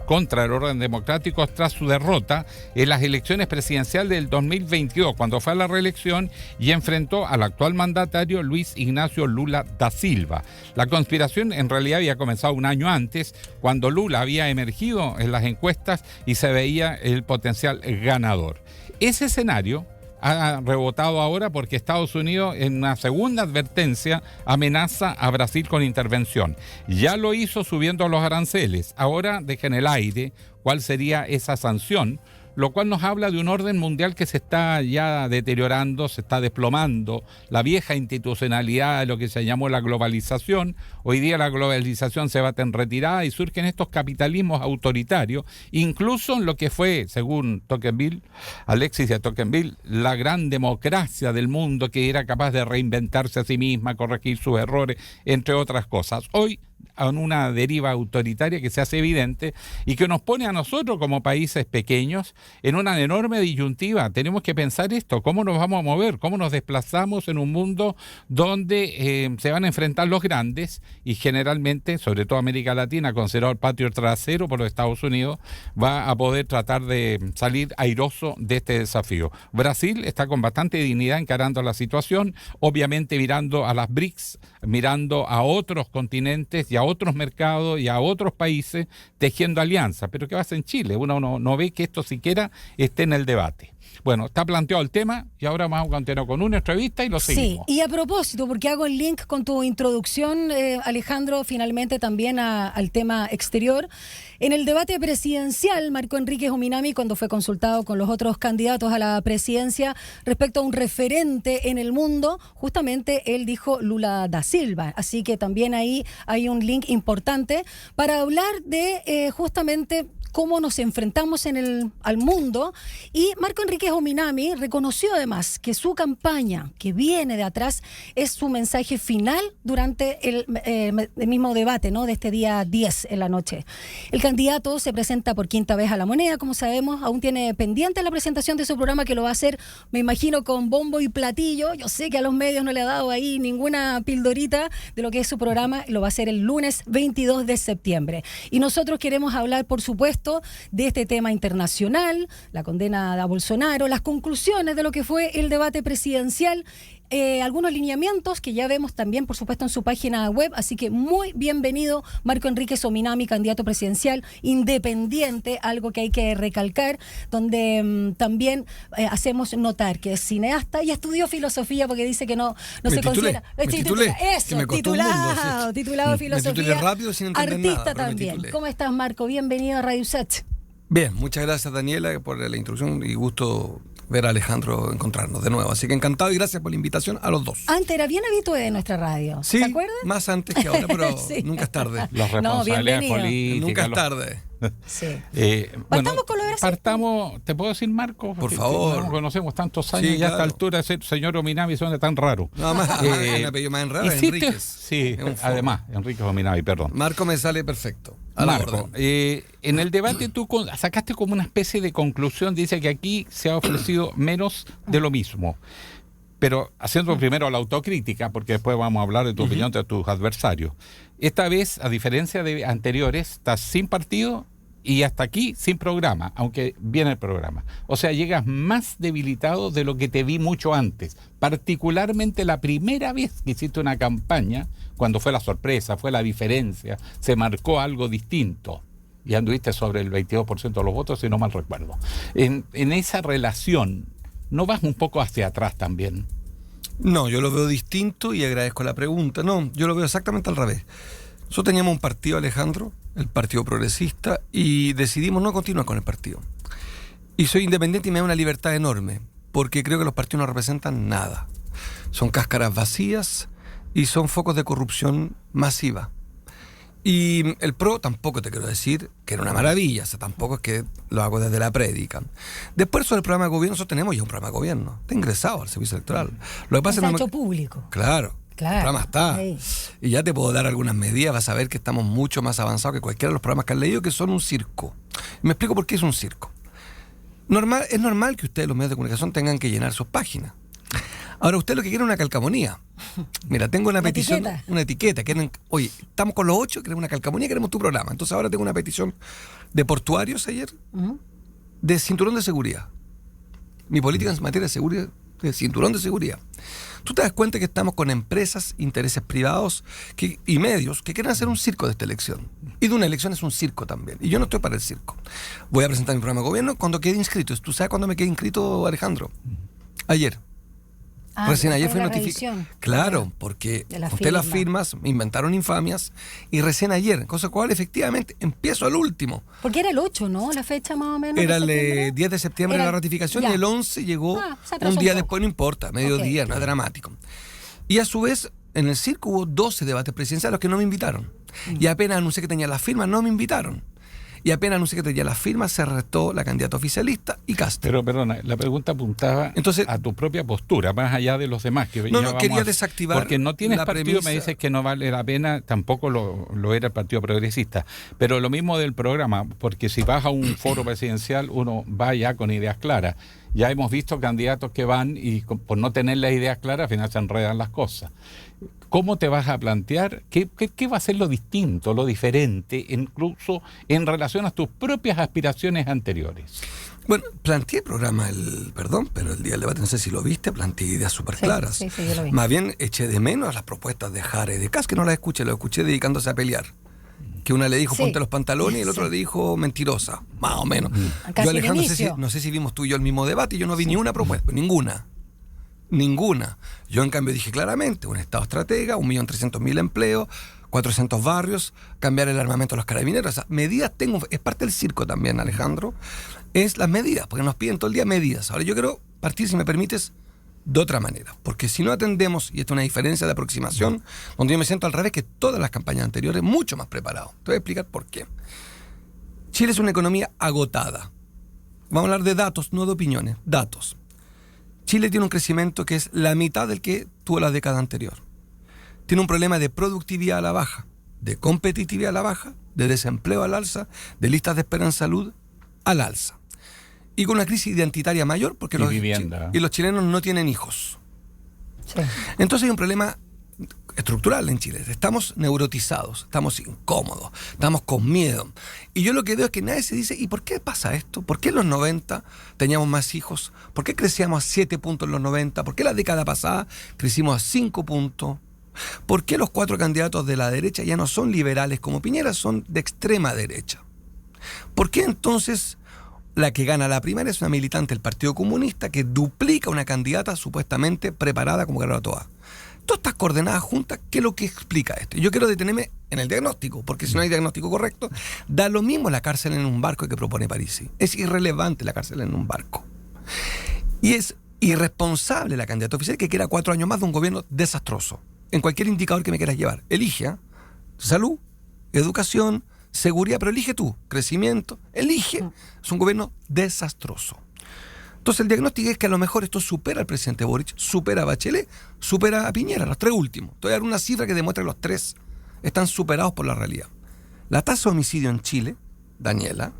contra el orden democrático tras su derrota en las elecciones presidenciales del 2022, cuando fue a la reelección y enfrentó al actual mandatario Luis Ignacio Lula da Silva. La conspiración en realidad había comenzado un año antes, cuando Lula había emergido en las encuestas y se veía el potencial ganador. Ese escenario ha rebotado ahora porque Estados Unidos, en una segunda advertencia, amenaza a Brasil con intervención. Ya lo hizo subiendo los aranceles. Ahora deja en el aire cuál sería esa sanción, lo cual nos habla de un orden mundial que se está ya deteriorando, se está desplomando. La vieja institucionalidad, lo que se llamó la globalización, hoy día la globalización se bate en retirada y surgen estos capitalismos autoritarios, incluso en lo que fue, según Tocqueville, Alexis de Tocqueville, la gran democracia del mundo que era capaz de reinventarse a sí misma, corregir sus errores, entre otras cosas. Hoy, en una deriva autoritaria que se hace evidente y que nos pone a nosotros como países pequeños en una enorme disyuntiva. Tenemos que pensar esto, cómo nos vamos a mover, cómo nos desplazamos en un mundo donde se van a enfrentar los grandes y generalmente, sobre todo América Latina, considerado el patio trasero por los Estados Unidos, va a poder tratar de salir airoso de este desafío. Brasil está con bastante dignidad encarando la situación, obviamente mirando a las BRICS, mirando a otros continentes y a otros mercados y a otros países tejiendo alianzas. Pero ¿qué pasa en Chile? Uno no ve que esto siquiera esté en el debate. Bueno, está planteado el tema y ahora vamos a continuar con una entrevista y lo seguimos. Sí, y a propósito, porque hago el link con tu introducción, Alejandro, finalmente también al tema exterior. En el debate presidencial, Marco Enríquez Ominami, cuando fue consultado con los otros candidatos a la presidencia respecto a un referente en el mundo, justamente él dijo Lula da Silva. Así que también ahí hay un link importante para hablar de justamente cómo nos enfrentamos al mundo. Y Marco Enríquez Ominami reconoció además que su campaña, que viene de atrás, es su mensaje final durante el mismo debate, ¿no?, de este día 10 en la noche. El candidato se presenta por quinta vez a La Moneda, como sabemos, aún tiene pendiente la presentación de su programa, que lo va a hacer, me imagino, con bombo y platillo. Yo sé que a los medios no le ha dado ahí ninguna pildorita de lo que es su programa, lo va a hacer el lunes 22 de septiembre. Y nosotros queremos hablar, por supuesto, de este tema internacional, la condena a Bolsonaro, las conclusiones de lo que fue el debate presidencial, algunos lineamientos que ya vemos también, por supuesto, en su página web. Así que muy bienvenido, Marco Enríquez Ominami, candidato presidencial independiente, algo que hay que recalcar, donde también hacemos notar que es cineasta y estudió filosofía, porque dice que no se considera. Titulado filosofía, rápido, sin entender artista nada, también. ¿Cómo estás, Marco? Bienvenido a Radio Sach. Bien, muchas gracias, Daniela, por la introducción y gusto ver a Alejandro encontrarnos de nuevo. Así que encantado y gracias por la invitación a los dos. Antes era bien habitué de nuestra radio, sí, ¿se acuerdan? Más antes que ahora, pero sí. Nunca es tarde. Las responsabilidades políticas. Nunca es tarde. Sí. Bueno, con lo de Brasil. Partamos, ¿te puedo decir, Marco? Por favor. No conocemos tantos años Sí, y claro. a esta altura ese señor Ominami suena tan raro. Nada más, un apellido más enredado, Enríquez. Sí, además, Enríquez Ominami, perdón. Marco me sale perfecto. Marco, en el debate tú sacaste como una especie de conclusión, dice que aquí se ha ofrecido menos de lo mismo. Pero haciendo primero la autocrítica, porque después vamos a hablar de tu opinión de tus adversarios. Esta vez, a diferencia de anteriores, estás sin partido y hasta aquí sin programa, aunque viene el programa. O sea, llegas más debilitado de lo que te vi mucho antes. Particularmente la primera vez que hiciste una campaña, cuando fue la sorpresa, fue la diferencia, se marcó algo distinto. Y anduviste sobre el 22% de los votos, si no mal recuerdo. En esa relación, ¿no vas un poco hacia atrás también? No, yo lo veo distinto y agradezco la pregunta. No, yo lo veo exactamente al revés. Nosotros teníamos un partido, Alejandro, el Partido Progresista, y decidimos no continuar con el partido. Y soy independiente y me da una libertad enorme, porque creo que los partidos no representan nada. Son cáscaras vacías y son focos de corrupción masiva. Y el PRO tampoco te quiero decir que era una maravilla, o sea, tampoco es que lo hago desde la prédica. Después sobre el programa de gobierno, nosotros tenemos ya un programa de gobierno, está ingresado al servicio electoral. Lo que pasa es hecho público. Claro. El programa está. Sí. Y ya te puedo dar algunas medidas, vas a ver que estamos mucho más avanzados que cualquiera de los programas que has leído, que son un circo. Y me explico por qué es un circo. Es normal que ustedes, los medios de comunicación, tengan que llenar sus páginas. Ahora, usted lo que quiere es una calcamonía. Mira, tengo una petición, una etiqueta. Oye, estamos con los 8, queremos una calcamonía, queremos tu programa. Entonces ahora tengo una petición de portuarios ayer, de cinturón de seguridad. Mi política en materia de seguridad, de cinturón de seguridad. Tú te das cuenta que estamos con empresas, intereses privados y medios que quieren hacer un circo de esta elección. Y de una elección es un circo también. Y yo no estoy para el circo. Voy a presentar mi programa de gobierno cuando quede inscrito. ¿Tú sabes cuándo me quedé inscrito, Alejandro? Ayer. Recién ayer fue notificado. Claro, porque usted las firmas, me inventaron infamias, y recién ayer, cosa cual efectivamente empiezo al último. Porque era el 8, ¿no? La fecha más o menos. Era el 10 de septiembre la ratificación, y el 11 llegó un día después, no importa, mediodía, no es dramático. Y a su vez, en el circo hubo 12 debates presidenciales a los que no me invitaron. Y apenas anuncié que tenía las firmas, no me invitaron. Y apenas anuncié que tenía las firmas, se arrestó la candidata oficialista y Castro. Pero, perdona, la pregunta apuntaba a tu propia postura, más allá de los demás. Que no, quería desactivar. Porque no tienes partido, premisa. Me dices que no vale la pena, tampoco lo era el Partido Progresista. Pero lo mismo del programa, porque si vas a un foro presidencial, uno va ya con ideas claras. Ya hemos visto candidatos que van y por no tener las ideas claras, al final se enredan las cosas. ¿Cómo te vas a plantear? ¿Qué va a ser lo distinto, lo diferente, incluso en relación a tus propias aspiraciones anteriores? Bueno, planteé el programa, pero el día del debate, no sé si lo viste, planteé ideas súper claras. Sí, yo lo vi. Más bien eché de menos a las propuestas de Jara y de Kass, que no las escuché, lo escuché dedicándose a pelear. Que una le dijo ponte los pantalones y el otro le dijo mentirosa, más o menos. Yo, Alejandro, no sé si vimos tú y yo el mismo debate, y yo no vi ni una propuesta, ninguna. Yo en cambio dije claramente, un Estado estratega, 1.300.000 empleos, 400 barrios, cambiar el armamento de los carabineros. O sea, medidas es parte del circo también, Alejandro, es las medidas, porque nos piden todo el día medidas. Ahora yo quiero partir, si me permites, de otra manera, porque si no atendemos, y esta es una diferencia de aproximación, donde yo me siento al revés que todas las campañas anteriores, mucho más preparado. Te voy a explicar por qué. Chile es una economía agotada. Vamos a hablar de datos, no de opiniones, datos. Chile tiene un crecimiento que es la mitad del que tuvo la década anterior. Tiene un problema de productividad a la baja, de competitividad a la baja, de desempleo al alza, de listas de espera en salud al alza. Y con una crisis identitaria mayor porque los chilenos no tienen hijos. Sí. Entonces hay un problema estructural en Chile. Estamos neurotizados, estamos incómodos, estamos con miedo. Y yo lo que veo es que nadie se dice, ¿y por qué pasa esto? ¿Por qué en los 90 teníamos más hijos? ¿Por qué crecíamos a 7 puntos en los 90? ¿Por qué la década pasada crecimos a 5 puntos? ¿Por qué los 4 candidatos de la derecha ya no son liberales como Piñera, son de extrema derecha? ¿Por qué entonces la que gana la primaria es una militante del Partido Comunista que duplica una candidata supuestamente preparada como Carolina Toa? Todas estas coordenadas juntas, ¿qué es lo que explica esto? Yo quiero detenerme en el diagnóstico, porque si no hay diagnóstico correcto, da lo mismo la cárcel en un barco que propone Parisi. Es irrelevante la cárcel en un barco. Y es irresponsable la candidata oficial que quiera 4 años más de un gobierno desastroso. En cualquier indicador que me quieras llevar. Elige salud, educación, seguridad, pero elige tú, crecimiento, elige. Es un gobierno desastroso. Entonces el diagnóstico es que a lo mejor esto supera al presidente Boric, supera a Bachelet, supera a Piñera, los 3 últimos. Te voy a dar una cifra que demuestra que los 3 están superados por la realidad. La tasa de homicidio en Chile, Daniela,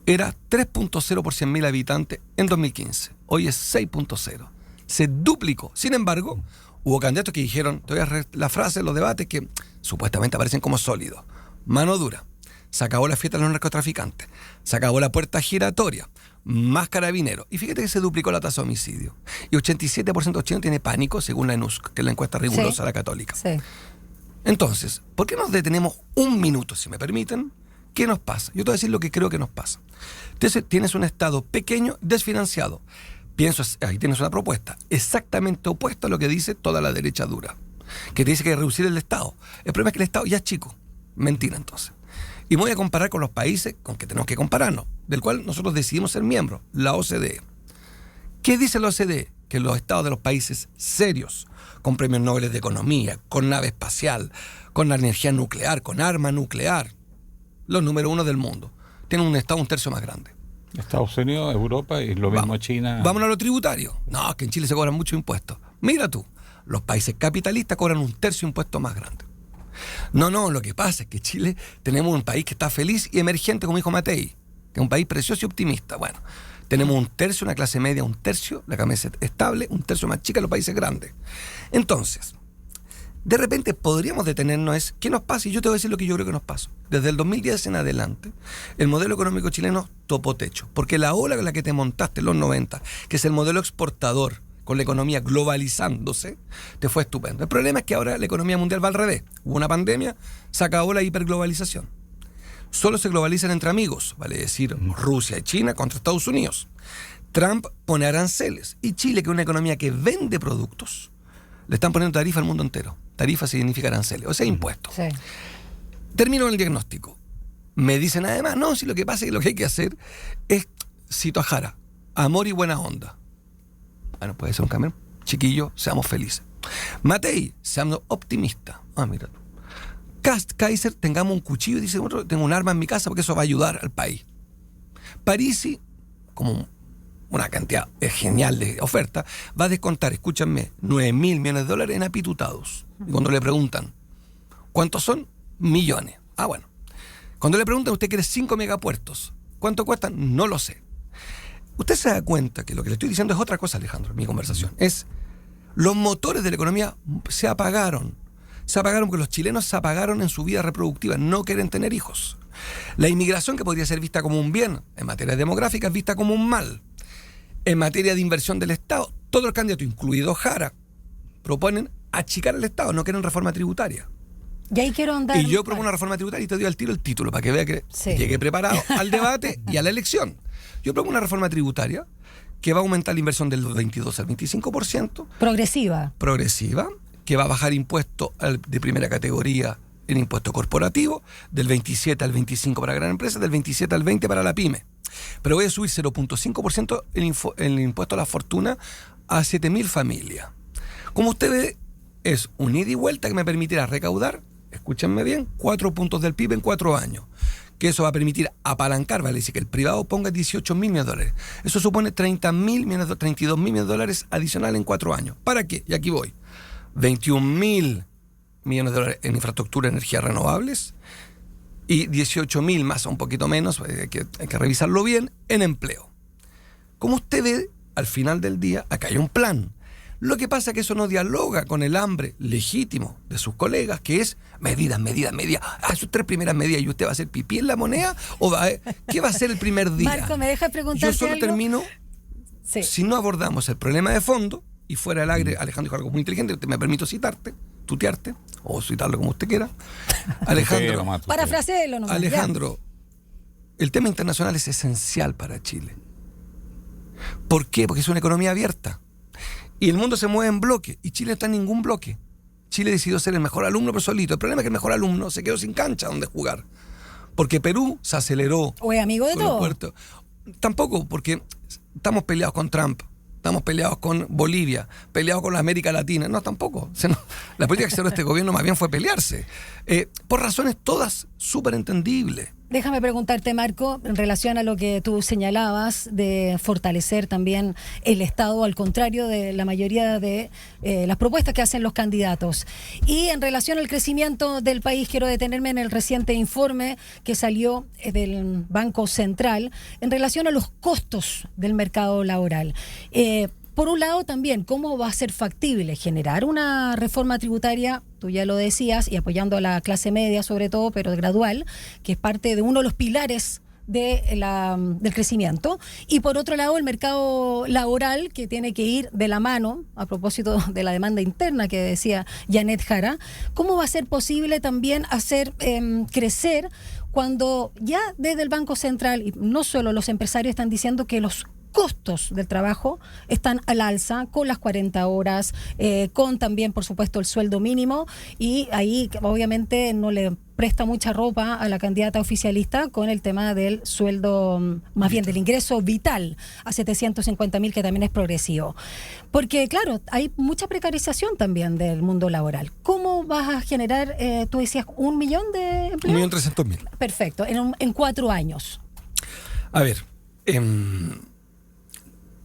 era 3.0 por 100.000 habitantes en 2015. Hoy es 6.0. Se duplicó. Sin embargo, hubo candidatos que dijeron, te voy a la frase en los debates que supuestamente aparecen como sólidos. Mano dura. Se acabó la fiesta de los narcotraficantes. Se acabó la puerta giratoria. Más carabineros. Y fíjate que se duplicó la tasa de homicidio. Y 87% de chilenos tiene pánico, según la ENUSC, que es la encuesta rigurosa de la Católica. Sí. Entonces, ¿por qué nos detenemos un minuto, si me permiten? ¿Qué nos pasa? Yo te voy a decir lo que creo que nos pasa. Entonces, tienes un Estado pequeño, desfinanciado. Ahí tienes una propuesta exactamente opuesta a lo que dice toda la derecha dura, que te dice que hay que reducir el Estado. El problema es que el Estado ya es chico. Mentira, entonces. Y me voy a comparar con los países con que tenemos que compararnos, del cual nosotros decidimos ser miembros, la OCDE. ¿Qué dice la OCDE? que los estados de los países serios, con premios Nobel de Economía, con nave espacial, con la energía nuclear, con arma nuclear, los número 1 del mundo, tienen un estado un tercio más grande. Estados Unidos, Europa y lo mismo China. Vámonos a lo tributario. No, es que en Chile se cobran muchos impuestos. Mira tú, los países capitalistas cobran un tercio de impuestos más grande. No, lo que pasa es que Chile tenemos un país que está feliz y emergente, como dijo Matei, que es un país precioso y optimista. Bueno, tenemos un tercio, una clase media, un tercio, la clase estable, un tercio más chica en los países grandes. Entonces, de repente podríamos detenernos, ¿qué nos pasa? Y yo te voy a decir lo que yo creo que nos pasa. Desde el 2010 en adelante, el modelo económico chileno topó techo, porque la ola con la que te montaste en los 90, que es el modelo exportador, con la economía globalizándose, te fue estupendo. El problema es que ahora la economía mundial va al revés. Hubo una pandemia, se acabó la hiperglobalización. Solo se globalizan entre amigos, vale decir, Rusia y China contra Estados Unidos. Trump pone aranceles, y Chile, que es una economía que vende productos, le están poniendo tarifa al mundo entero. Tarifa significa aranceles, o sea, impuestos. Sí. Termino el diagnóstico. Me dicen además, no, si lo que pasa es que lo que hay que hacer es, cito a Jara, amor y buena onda. Bueno, puede ser un cambio. Chiquillos, seamos felices. Matei, seamos optimistas. Mira tú. Kaiser, tengamos un cuchillo y dice, bueno, tengo un arma en mi casa porque eso va a ayudar al país. Parisi, como una cantidad genial de oferta, va a descontar, escúchanme, 9.000 millones de dólares en apitutados. Y cuando le preguntan, ¿cuántos son? Millones. Bueno. Cuando le preguntan, ¿usted quiere 5 megapuertos? ¿Cuánto cuestan? No lo sé. Usted se da cuenta que lo que le estoy diciendo es otra cosa, Alejandro, en mi conversación. Es, los motores de la economía se apagaron. Se apagaron porque los chilenos se apagaron en su vida reproductiva. No quieren tener hijos. La inmigración, que podría ser vista como un bien, en materia demográfica, es vista como un mal. En materia de inversión del Estado, todos los candidatos, incluido Jara, proponen achicar el Estado, no quieren reforma tributaria. Y ahí quiero andar. Y yo propongo una reforma tributaria y te doy al tiro el título para que vea que llegué preparado al debate y a la elección. Yo propongo una reforma tributaria que va a aumentar la inversión del 22 al 25%. Progresiva, que va a bajar impuestos de primera categoría en impuesto corporativo, del 27 al 25% para gran empresa, del 27 al 20% para la pyme. Pero voy a subir 0.5% el impuesto a la fortuna a 7.000 familias. Como usted ve, es un ida y vuelta que me permitirá recaudar, escúchenme bien, 4 puntos del PIB en 4 años. Que eso va a permitir apalancar, vale decir que el privado ponga 18.000 millones de dólares. Eso supone 32.000 millones de dólares adicionales en 4 años. ¿Para qué? Y aquí voy. 21.000 millones de dólares en infraestructura de energías renovables y 18.000 más o un poquito menos, hay que revisarlo bien, en empleo. Como usted ve, al final del día, acá hay un plan. Lo que pasa es que eso no dialoga con el hambre legítimo de sus colegas, que es medidas. Sus 3 primeras medidas, ¿y usted va a hacer pipí en la moneda? ¿Qué va a hacer el primer día? Marco, ¿me dejas preguntarte Yo solo algo? termino, si no abordamos el problema de fondo, y fuera del aire, Alejandro dijo algo muy inteligente, me permito tutearte, o citarlo como usted quiera. Alejandro, parafraseelo nomás. Alejandro, el tema internacional es esencial para Chile. ¿Por qué? Porque es una economía abierta. Y el mundo se mueve en bloque, y Chile no está en ningún bloque. Chile decidió ser el mejor alumno, pero solito. El problema es que el mejor alumno se quedó sin cancha donde jugar. Porque Perú se aceleró. ¿O es amigo de todo? Tampoco, porque estamos peleados con Trump. Estamos peleados con Bolivia, peleados con la América Latina. No, tampoco. La política exterior de este gobierno más bien fue pelearse. Por razones todas súper entendibles. Déjame preguntarte, Marco, en relación a lo que tú señalabas de fortalecer también el Estado, al contrario de la mayoría de las propuestas que hacen los candidatos. Y en relación al crecimiento del país, quiero detenerme en el reciente informe que salió del Banco Central en relación a los costos del mercado laboral. Por un lado también, ¿cómo va a ser factible generar una reforma tributaria? Tú ya lo decías, y apoyando a la clase media sobre todo, pero gradual, que es parte de uno de los pilares del crecimiento. Y por otro lado, el mercado laboral, que tiene que ir de la mano, a propósito de la demanda interna que decía Janet Jara. ¿Cómo va a ser posible también hacer crecer cuando ya desde el Banco Central, y no solo los empresarios están diciendo que los costos del trabajo están al alza, con las 40 horas, con también, por supuesto, el sueldo mínimo, y ahí obviamente no le presta mucha ropa a la candidata oficialista con el tema del sueldo, más bien del ingreso vital a 750.000, que también es progresivo. Porque, claro, hay mucha precarización también del mundo laboral. ¿Cómo vas a generar, tú decías, 1 millón de empleos? 1.300.000. Perfecto, en 4 años. A ver,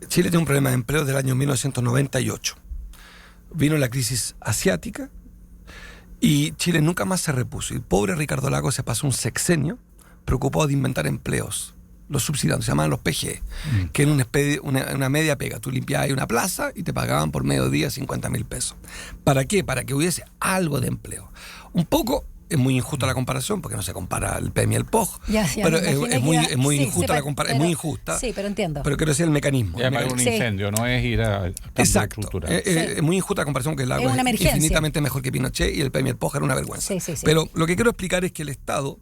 Chile tiene un problema de empleo del año 1998. Vino la crisis asiática y Chile nunca más se repuso. El pobre Ricardo Lagos se pasó un sexenio preocupado de inventar empleos, los subsidiados, se llamaban los PG, que era una media pega. Tú limpiabas ahí una plaza y te pagaban por mediodía 50.000 pesos. ¿Para qué? Para que hubiese algo de empleo. Un poco... Es muy injusta la comparación porque no se compara el PEM y el POG. Pero es muy injusta la comparación. Es muy injusta. Sí, pero entiendo. Pero quiero decir el mecanismo. Ya para un incendio, no es ir a exacto. Es muy injusta la comparación porque el agua es infinitamente mejor que Pinochet y el PEM y el POG era una vergüenza. Sí. Pero lo que quiero explicar es que el Estado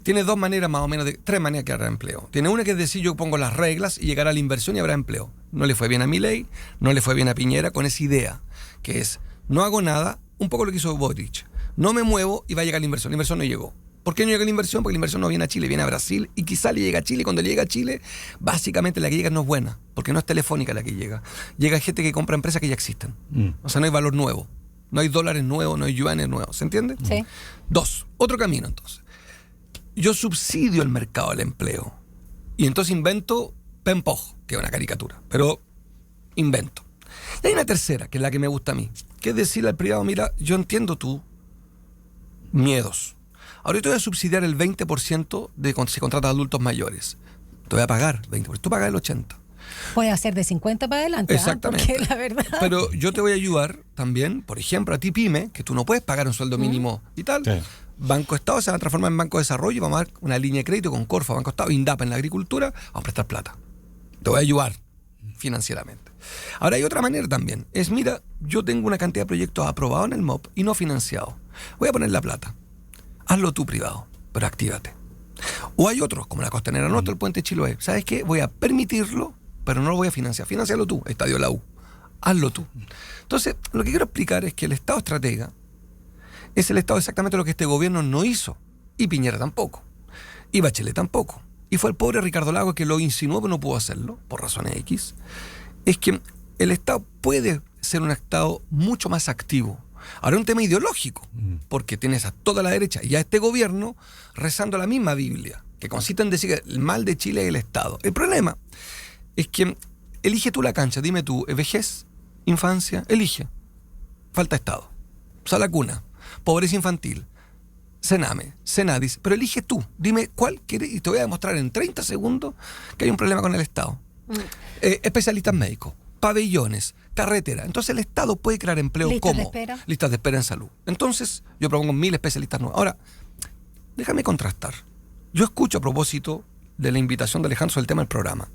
tiene 2 maneras más o menos, 3 maneras de crear empleo. Tiene una que es decir, yo pongo las reglas y llegar a la inversión y habrá empleo. No le fue bien a Milei, no le fue bien a Piñera con esa idea, que es, no hago nada, un poco lo que hizo Boric. No me muevo y va a llegar la inversión. La inversión no llegó. ¿Por qué no llega la inversión? Porque la inversión no viene a Chile, viene a Brasil y quizá le llega a Chile. Y cuando le llega a Chile, básicamente la que llega no es buena, porque no es telefónica la que llega. Llega gente que compra empresas que ya existen. O sea, no hay valor nuevo. No hay dólares nuevos, no hay yuanes nuevos. ¿Se entiende? Sí. 2. Otro camino entonces. Yo subsidio el mercado del empleo. Y entonces invento PEMPOG, que es una caricatura. Pero invento. Y hay una tercera, que es la que me gusta a mí. Que es decirle al privado, mira, yo entiendo tú miedos. Ahora te voy a subsidiar el 20% de cuando se contrata a adultos mayores. Te voy a pagar 20%. Tú pagas el 80%. Puede hacer de 50 para adelante. Exactamente. Porque la verdad... Pero yo te voy a ayudar también, por ejemplo, a ti pyme, que tú no puedes pagar un sueldo mínimo y tal. Sí. Banco Estado se va a transformar en Banco de Desarrollo y vamos a dar una línea de crédito con Corfo, Banco Estado, INDAP en la agricultura, vamos a prestar plata. Te voy a ayudar financieramente. Ahora hay otra manera también. Es, mira, yo tengo una cantidad de proyectos aprobados en el MOP y no financiados. Voy a poner la plata. Hazlo tú privado, pero actívate. O hay otros, como la Costanera Norte, el Puente Chiloé. ¿Sabes qué? Voy a permitirlo, pero no lo voy a financiar. Financialo tú, Estadio La U. Hazlo tú. Entonces, lo que quiero explicar es que el Estado estratega es el Estado exactamente lo que este gobierno no hizo. Y Piñera tampoco. Y Bachelet tampoco. Y fue el pobre Ricardo Lagos que lo insinuó, pero no pudo hacerlo, por razones X. Es que el Estado puede ser un Estado mucho más activo. Ahora es un tema ideológico, porque tienes a toda la derecha y a este gobierno rezando la misma Biblia, que consiste en decir que el mal de Chile es el Estado. El problema es que elige tú la cancha, dime tú, vejez, infancia, elige. Falta Estado. Sala cuna, pobreza infantil, Sename, Senadis, pero elige tú, dime cuál quieres y te voy a demostrar en 30 segundos que hay un problema con el Estado. Especialistas médicos, pabellones, carretera. Entonces el Estado puede crear empleo como listas de espera en salud. Entonces yo propongo 1.000 especialistas nuevos. Ahora, déjame contrastar. Yo escucho a propósito de la invitación de Alejandro sobre el tema del programa.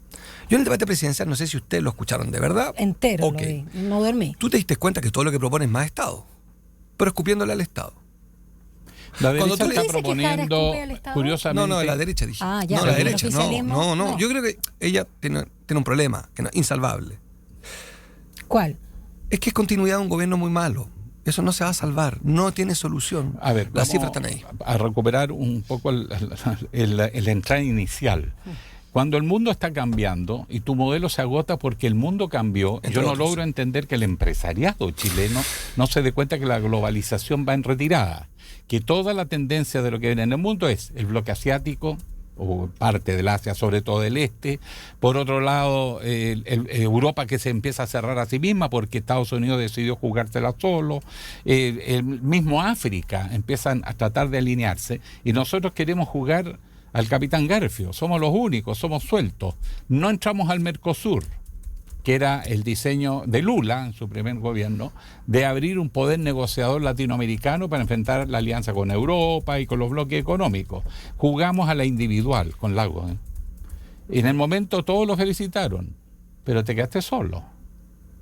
Yo en el debate presidencial, no sé si ustedes lo escucharon de verdad. Entero, okay. Lo vi. No dormí. Tú te diste cuenta que todo lo que propone es más Estado, pero escupiéndole al Estado. La derecha está proponiendo, curiosamente... No, la derecha dije. Ah, ya. No, la derecha, no. Yo creo que ella tiene un problema, que no, insalvable. ¿Cuál? Es que es continuidad de un gobierno muy malo. Eso no se va a salvar, no tiene solución. A ver, las cifras están ahí. A recuperar un poco el entrada inicial. Cuando el mundo está cambiando y tu modelo se agota porque el mundo cambió, yo no logro entender que el empresariado chileno no se dé cuenta que la globalización va en retirada, que toda la tendencia de lo que viene en el mundo es el bloque asiático, o parte del Asia, sobre todo del este. Por otro lado, Europa que se empieza a cerrar a sí misma porque Estados Unidos decidió jugársela solo. El mismo África empiezan a tratar de alinearse y nosotros queremos jugar al Capitán Garfio. Somos los únicos, somos sueltos. No entramos al Mercosur, que era el diseño de Lula en su primer gobierno, de abrir un poder negociador latinoamericano para enfrentar la alianza con Europa y con los bloques económicos. Jugamos a la individual con Lagos. Y en el momento todos lo felicitaron, pero te quedaste solo.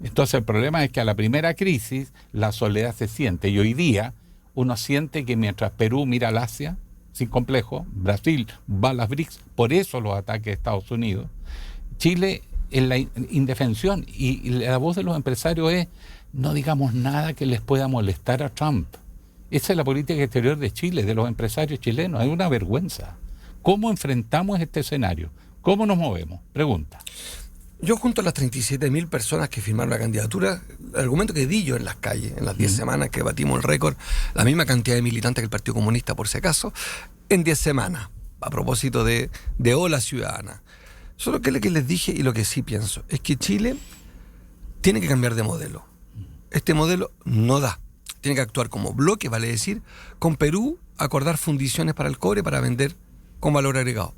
Entonces el problema es que a la primera crisis la soledad se siente, y hoy día uno siente que mientras Perú mira al Asia, sin complejo, Brasil va a las BRICS, por eso los ataques de Estados Unidos, Chile en la indefensión y la voz de los empresarios es: no digamos nada que les pueda molestar a Trump. Esa es la política exterior de Chile, de los empresarios chilenos. Es una vergüenza. ¿Cómo enfrentamos este escenario? ¿Cómo nos movemos? Pregunta. Yo, junto a las 37.000 personas que firmaron la candidatura, el argumento que di yo en las calles, en las 10 semanas que batimos el récord, la misma cantidad de militantes que el Partido Comunista, por si acaso, en 10 semanas, a propósito de Ola Ciudadana. Solo que lo que les dije y lo que sí pienso es que Chile tiene que cambiar de modelo. Este modelo no da. Tiene que actuar como bloque, vale decir, con Perú, acordar fundiciones para el cobre para vender con valor agregado.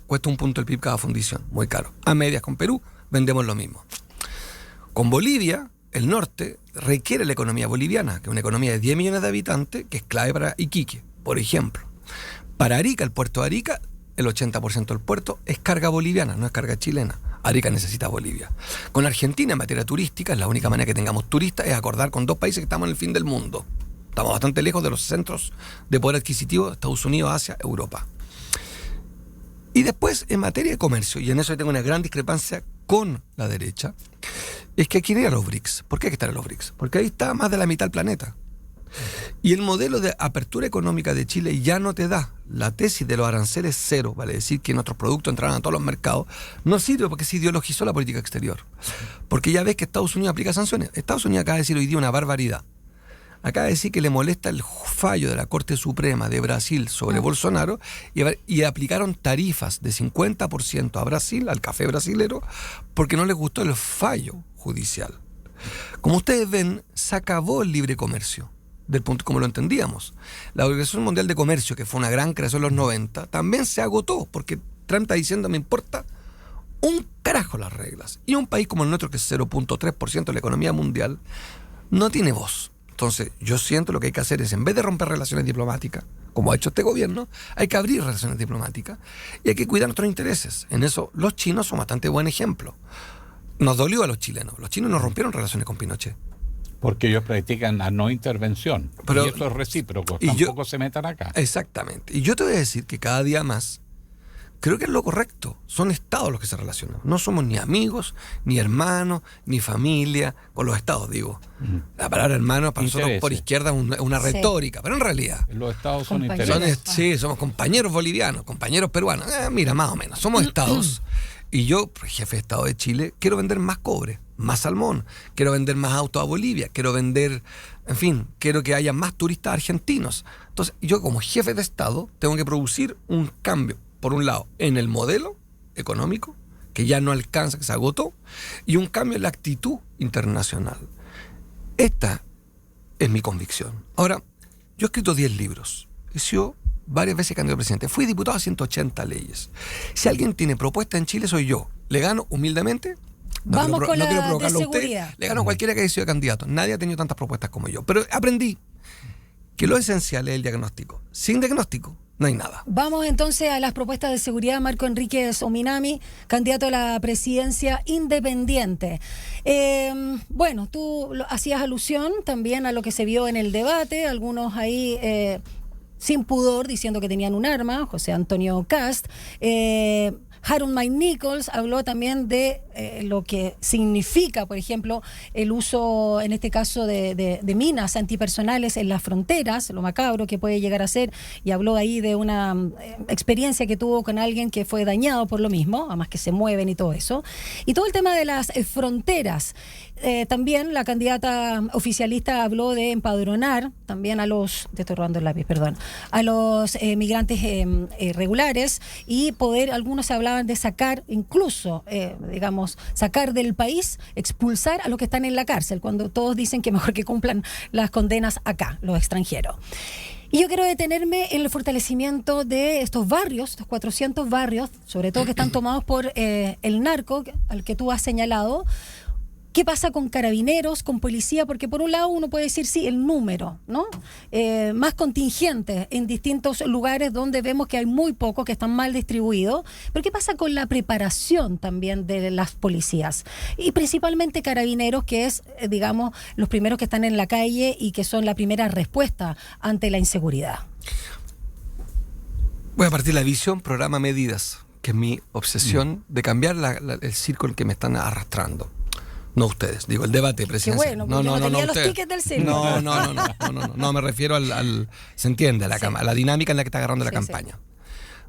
Cuesta 1 punto el PIB cada fundición, muy caro. A medias con Perú, vendemos lo mismo. Con Bolivia, el norte requiere la economía boliviana, que es una economía de 10 millones de habitantes, que es clave para Iquique, por ejemplo. Para Arica, el puerto de Arica, el 80% del puerto es carga boliviana, no es carga chilena. Arica necesita Bolivia. Con Argentina, en materia turística, es la única manera que tengamos turistas, es acordar con 2 países que estamos en el fin del mundo. Estamos bastante lejos de los centros de poder adquisitivo de Estados Unidos, Asia, Europa. Y después, en materia de comercio, y en eso tengo una gran discrepancia con la derecha, es que hay que ir a los BRICS. ¿Por qué hay que estar en los BRICS? Porque ahí está más de la mitad del planeta. Y el modelo de apertura económica de Chile ya no te da. La tesis de los aranceles cero, vale decir que nuestros productos entrarán a todos los mercados, no sirve porque se ideologizó la política exterior. Porque ya ves que Estados Unidos aplica sanciones. Estados Unidos acaba de decir hoy día una barbaridad. Acaba de decir que le molesta el fallo de la Corte Suprema de Brasil sobre Bolsonaro y aplicaron tarifas de 50% a Brasil, al café brasilero, porque no les gustó el fallo judicial. Como ustedes ven, se acabó el libre comercio, del punto como lo entendíamos. La Organización Mundial de Comercio, que fue una gran creación en los 90, también se agotó, porque Trump está diciendo: me importa un carajo las reglas. Y un país como el nuestro, que es 0.3% de la economía mundial, no tiene voz. Entonces, yo siento lo que hay que hacer es, en vez de romper relaciones diplomáticas, como ha hecho este gobierno, hay que abrir relaciones diplomáticas y hay que cuidar nuestros intereses. En eso, los chinos son bastante buen ejemplo. Nos dolió a los chilenos. Los chinos nos rompieron relaciones con Pinochet. Porque ellos practican la no intervención. Pero, y eso es recíproco. Tampoco se metan acá. Exactamente. Y yo te voy a decir que cada día más, creo que es lo correcto. Son estados los que se relacionan. No somos ni amigos, ni hermanos, ni familia. Con los estados, digo. La palabra hermano para nosotros por izquierda es una retórica, pero en realidad los estados son intereses. Sí, somos compañeros bolivianos, compañeros peruanos. Mira, más o menos. Somos estados. Y yo, jefe de Estado de Chile, quiero vender más cobre, más salmón. Quiero vender más autos a Bolivia. Quiero vender, en fin, quiero que haya más turistas argentinos. Entonces, yo como jefe de Estado tengo que producir un cambio. Por un lado, en el modelo económico, que ya no alcanza, que se agotó, y un cambio en la actitud internacional. Esta es mi convicción. Ahora, yo he escrito 10 libros. He sido varias veces candidato a presidente. Fui diputado a 180 leyes. Si alguien tiene propuesta en Chile, soy yo. ¿Le gano humildemente? No Vamos con la quiero provocarlo de a usted. seguridad. Le gano a cualquiera que haya sido candidato. Nadie ha tenido tantas propuestas como yo. Pero aprendí que lo esencial es el diagnóstico. Sin diagnóstico no hay nada. Vamos entonces a las propuestas de seguridad. Marco Enríquez Ominami, candidato a la presidencia independiente. Bueno, tú hacías alusión también a lo que se vio en el debate, algunos ahí sin pudor diciendo que tenían un arma, José Antonio Kast. Harold Mike Nichols habló también de lo que significa, por ejemplo, el uso, en este caso, de minas antipersonales en las fronteras, lo macabro que puede llegar a ser, y habló ahí de una experiencia que tuvo con alguien que fue dañado por lo mismo, además que se mueven y todo eso. Y todo el tema de las fronteras. También la candidata oficialista habló de empadronar también a los, te estoy robando el lápiz, perdón, a los migrantes regulares, y poder, algunos hablaban de sacar, incluso, digamos, sacar del país, expulsar a los que están en la cárcel, cuando todos dicen que mejor que cumplan las condenas acá, los extranjeros. Y yo quiero detenerme en el fortalecimiento de estos barrios, estos 400 barrios, sobre todo que están tomados por el narco, al que tú has señalado. ¿Qué pasa con carabineros, con policía? Porque por un lado uno puede decir, sí, el número, ¿no? Más contingentes en distintos lugares donde vemos que hay muy pocos, que están mal distribuidos. Pero ¿qué pasa con la preparación también de las policías? Y principalmente carabineros, que es, digamos, los primeros que están en la calle y que son la primera respuesta ante la inseguridad. Voy a partir de la visión, programa, medidas, que es mi obsesión de cambiar el círculo que me están arrastrando. No ustedes, digo, el debate presidencial. Qué bueno, no tenía los tickets del círculo. No, me refiero al se entiende, a la dinámica en la que está agarrando la campaña.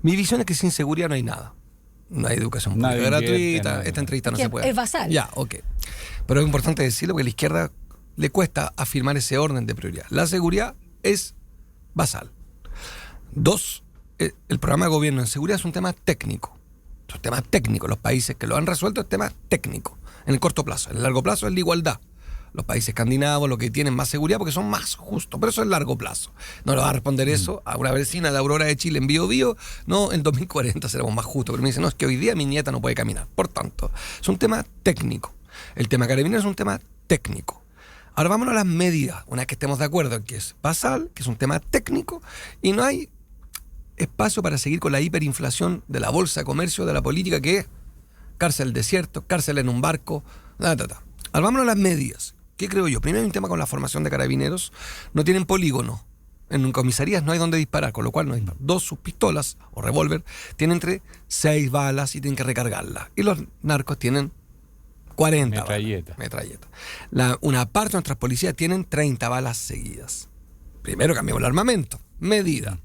Mi visión es que sin seguridad no hay nada. No hay educación pública gratuita, esta entrevista no se puede. Es basal. Ya, ok. Pero es importante decirlo porque a la izquierda le cuesta afirmar ese orden de prioridad. La seguridad es basal. 2, el programa de gobierno en seguridad es un tema técnico. Es un tema técnico. Los países que lo han resuelto es tema técnico. En el corto plazo. En el largo plazo es la igualdad. Los países escandinavos lo que tienen más seguridad porque son más justos, pero eso es largo plazo. No le va a responder eso a una vecina de Aurora de Chile en Biobío, no, en 2040 seremos más justos, pero me dicen, no, es que hoy día mi nieta no puede caminar. Por tanto, es un tema técnico. El tema Carabineros es un tema técnico. Ahora vámonos a las medidas, una vez que estemos de acuerdo en que es basal, que es un tema técnico, y no hay espacio para seguir con la hiperinflación de la bolsa de comercio, de la política, que es cárcel desierto, cárcel en un barco, Ahora vámonos a las medidas. ¿Qué creo yo? Primero hay un tema con la formación de carabineros. No tienen polígono. En comisarías no hay donde disparar, con lo cual no disparan. 2, sus pistolas o revólver tienen entre 6 balas y tienen que recargarlas. Y los narcos tienen 40 metralleta. Una parte de nuestras policías tienen 30 balas seguidas. Primero cambiamos el armamento. Medida.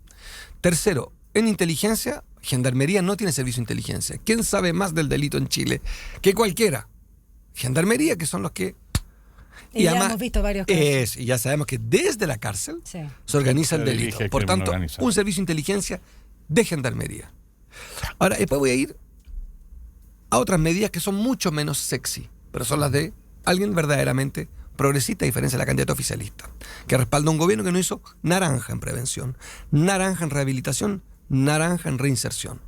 Tercero, en inteligencia, Gendarmería no tiene servicio de inteligencia. ¿Quién sabe más del delito en Chile que cualquiera? Gendarmería, que son los que... Y ya además, hemos visto varios casos. Y ya sabemos que desde la cárcel se organiza el delito. Por tanto, un servicio de inteligencia de Gendarmería. Ahora, después voy a ir a otras medidas que son mucho menos sexy, pero son las de alguien verdaderamente progresista, a diferencia de la candidata oficialista, que respalda un gobierno que no hizo naranja en prevención, naranja en rehabilitación, naranja en reinserción.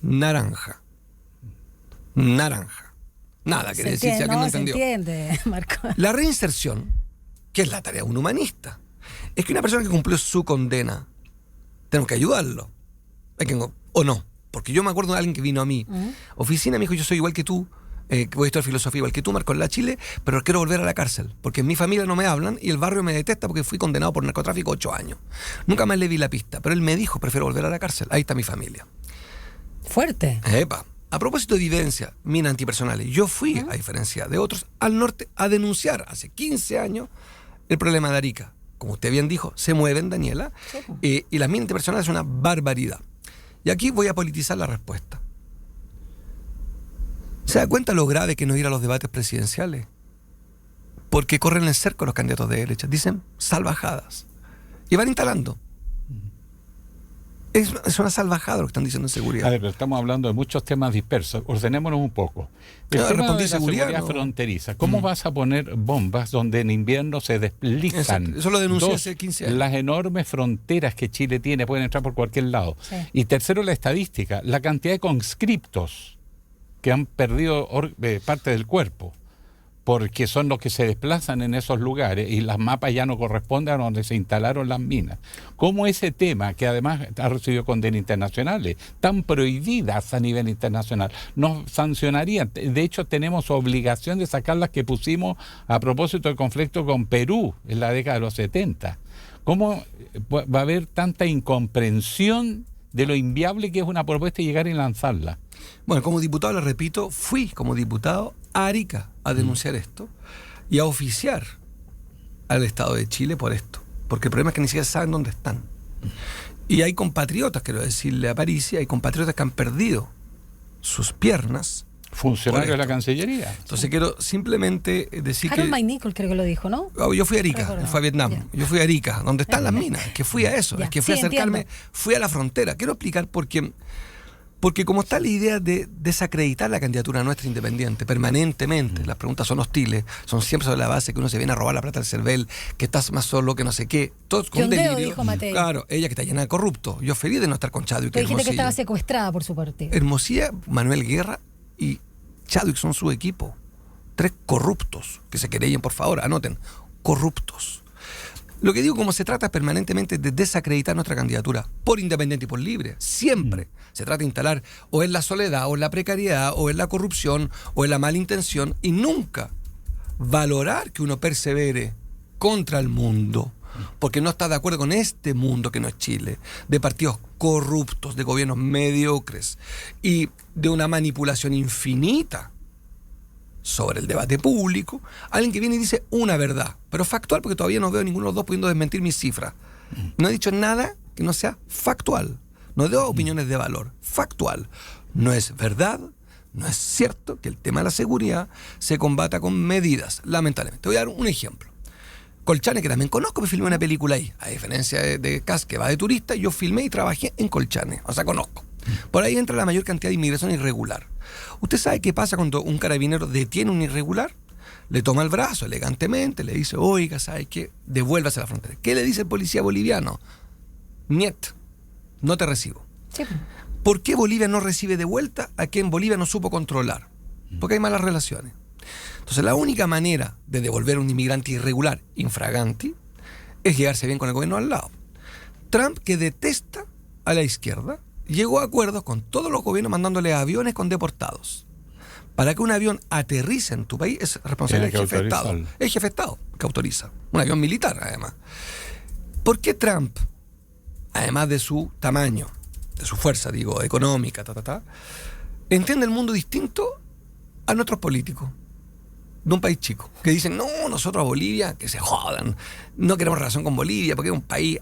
Naranja. Nada quiere decir si alguien no entendió. Se entiende, Marco. La reinserción, que es la tarea de un humanista, es que una persona que cumplió su condena, tenemos que ayudarlo. O no. Porque yo me acuerdo de alguien que vino a mi oficina y me dijo, yo soy igual que tú, voy a estudiar filosofía igual que tú, Marco, en la Chile, pero quiero volver a la cárcel, porque en mi familia no me hablan y el barrio me detesta porque fui condenado por narcotráfico 8 años. Nunca más le vi la pista, pero él me dijo, prefiero volver a la cárcel, ahí está mi familia. Fuerte. Epa. A propósito de evidencia, minas antipersonales, yo fui, a diferencia de otros, al norte a denunciar hace 15 años el problema de Arica. Como usted bien dijo, se mueven, Daniela, y las minas antipersonales es una barbaridad. Y aquí voy a politizar la respuesta. ¿Se da cuenta lo grave que no ir a los debates presidenciales? Porque corren el cerco los candidatos de derecha. Dicen salvajadas. Y van instalando. Es una salvajada lo que están diciendo en seguridad. A ver, pero estamos hablando de muchos temas dispersos. Ordenémonos un poco. El tema de la seguridad fronteriza. ¿Cómo vas a poner bombas donde en invierno se deslizan? Eso lo denuncié hace 15 años. Las enormes fronteras que Chile tiene, pueden entrar por cualquier lado. Sí. Y tercero, la estadística. La cantidad de conscriptos que han perdido parte del cuerpo, porque son los que se desplazan en esos lugares y las mapas ya no corresponden a donde se instalaron las minas. ¿Cómo ese tema, que además ha recibido condenas internacionales, tan prohibidas a nivel internacional, nos sancionarían? De hecho, tenemos obligación de sacar las que pusimos a propósito del conflicto con Perú en la década de los 70. ¿Cómo va a haber tanta incomprensión de lo inviable que es una propuesta y llegar y lanzarla? Bueno, como diputado, le repito, fui como diputado a Arica a denunciar esto y a oficiar al Estado de Chile por esto, porque el problema es que ni siquiera saben dónde están. Y hay compatriotas, quiero decirle a París, hay compatriotas que han perdido sus piernas. Funcionarios de la Cancillería. Entonces quiero simplemente decir Harold Maynickel creo que lo dijo, ¿no? Yo fui a Arica, fue a Vietnam. Yeah. Yo fui a Arica, donde están las minas, que fui a eso, es que fui a acercarme, entiendo. Fui a la frontera. Quiero explicar porque como está la idea de desacreditar la candidatura nuestra independiente permanentemente, las preguntas son hostiles, son siempre sobre la base que uno se viene a robar la plata del CERVEL, que estás más solo, que no sé qué, todo con delirio. Dijo Matei. Claro, ella que está llena de corrupto. Yo feliz de no estar con Chadwick. Tú dijiste que estaba secuestrada por su partido. Hermosilla, Manuel Guerra y Chadwick son su equipo. 3 corruptos, que se querellen, por favor, anoten, corruptos. Lo que digo, como se trata permanentemente de desacreditar nuestra candidatura, por independiente y por libre, siempre se trata de instalar o en la soledad, o en la precariedad, o en la corrupción, o en la mala intención, y nunca valorar que uno persevere contra el mundo, porque no está de acuerdo con este mundo que no es Chile, de partidos corruptos, de gobiernos mediocres y de una manipulación infinita sobre el debate público, alguien que viene y dice una verdad, pero factual, porque todavía no veo a ninguno de los dos pudiendo desmentir mis cifras. No he dicho nada que no sea factual. No doy opiniones de valor. Factual. No es verdad, no es cierto que el tema de la seguridad se combata con medidas, lamentablemente. Voy a dar un ejemplo. Colchane, que también conozco, me filmé una película ahí. A diferencia de Cas, que va de turista, yo filmé y trabajé en Colchane. O sea, conozco. Por ahí entra la mayor cantidad de inmigración irregular. ¿Usted sabe qué pasa cuando un carabinero detiene a un irregular? Le toma el brazo elegantemente, le dice, oiga, ¿sabe qué? Devuélvase a la frontera. ¿Qué le dice el policía boliviano? Niet, no te recibo. Sí. ¿Por qué Bolivia no recibe de vuelta a quien Bolivia no supo controlar? Porque hay malas relaciones. Entonces, la única manera de devolver a un inmigrante irregular, infraganti, es llegarse bien con el gobierno al lado. Trump, que detesta a la izquierda, llegó a acuerdos con todos los gobiernos mandándole aviones con deportados. Para que un avión aterrice en tu país es responsabilidad del jefe de Estado. Es el jefe de Estado que autoriza. Un avión militar, además. ¿Por qué Trump, además de su tamaño, de su fuerza, digo, económica, entiende el mundo distinto a nuestros políticos de un país chico? Que dicen, no, nosotros a Bolivia, que se jodan. No queremos relación con Bolivia porque es un país...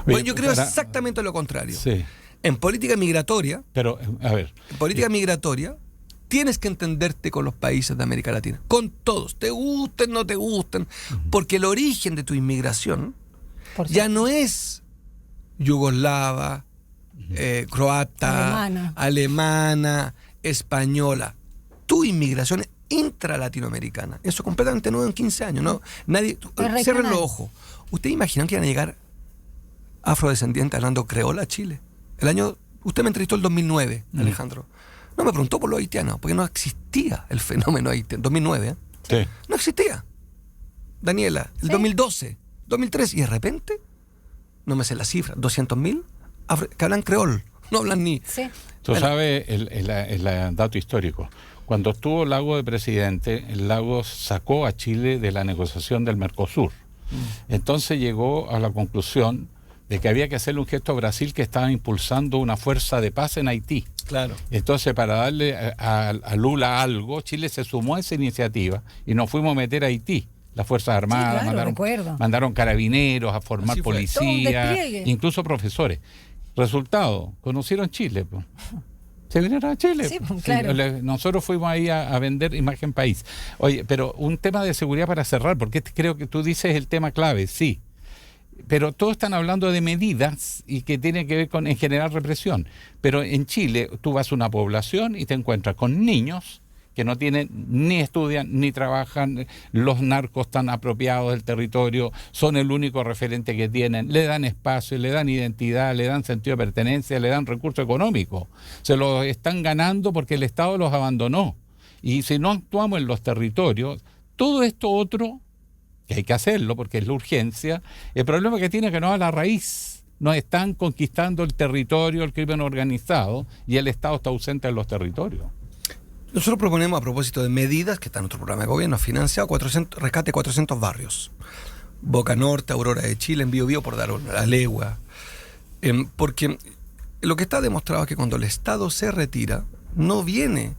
Bueno, yo creo exactamente lo contrario. Sí. En política migratoria, pero a ver, en política migratoria tienes que entenderte con los países de América Latina, con todos, te gusten, no te gusten, porque el origen de tu inmigración ya no es yugoslava, croata, alemana, española. Tu inmigración es intra-latinoamericana. Eso es completamente nuevo en 15 años, ¿no? Nadie, cierren los ojos. ¿Ustedes imaginan que iban a llegar afrodescendientes hablando creola a Chile? Usted me entrevistó el 2009, Alejandro. No me preguntó por los haitianos, porque no existía el fenómeno haitiano. 2009, ¿eh? Sí. No existía. Daniela, el 2012, 2013, y de repente, no me sé la cifra, 200.000 que hablan creol, no hablan ni... Sí. Tú sabes el dato histórico. Cuando estuvo Lagos de presidente, Lagos sacó a Chile de la negociación del Mercosur. Entonces llegó a la conclusión de que había que hacerle un gesto a Brasil, que estaba impulsando una fuerza de paz en Haití. Claro. Entonces, para darle a Lula algo, Chile se sumó a esa iniciativa y nos fuimos a meter a Haití. Las Fuerzas Armadas, sí, mandaron carabineros a formar policías, incluso profesores. Resultado, conocieron Chile. Se vinieron a Chile. Sí, claro. Nosotros fuimos ahí a vender imagen país. Oye, pero un tema de seguridad para cerrar, porque creo que tú dices el tema clave, sí. Pero todos están hablando de medidas y que tienen que ver con, en general, represión. Pero en Chile tú vas a una población y te encuentras con niños que no tienen, ni estudian, ni trabajan, los narcos están apropiados del territorio, son el único referente que tienen, le dan espacio, le dan identidad, le dan sentido de pertenencia, le dan recurso económico. Se los están ganando porque el Estado los abandonó. Y si no actuamos en los territorios, todo esto otro, que hay que hacerlo porque es la urgencia, el problema que tiene es que no va a la raíz. Nos están conquistando el territorio, el crimen organizado, y el Estado está ausente en los territorios. Nosotros proponemos, a propósito de medidas, que está en nuestro programa de gobierno financiado, rescate 400 barrios. Boca Norte, Aurora de Chile, en Biobío, por dar la legua. Porque lo que está demostrado es que cuando el Estado se retira, no viene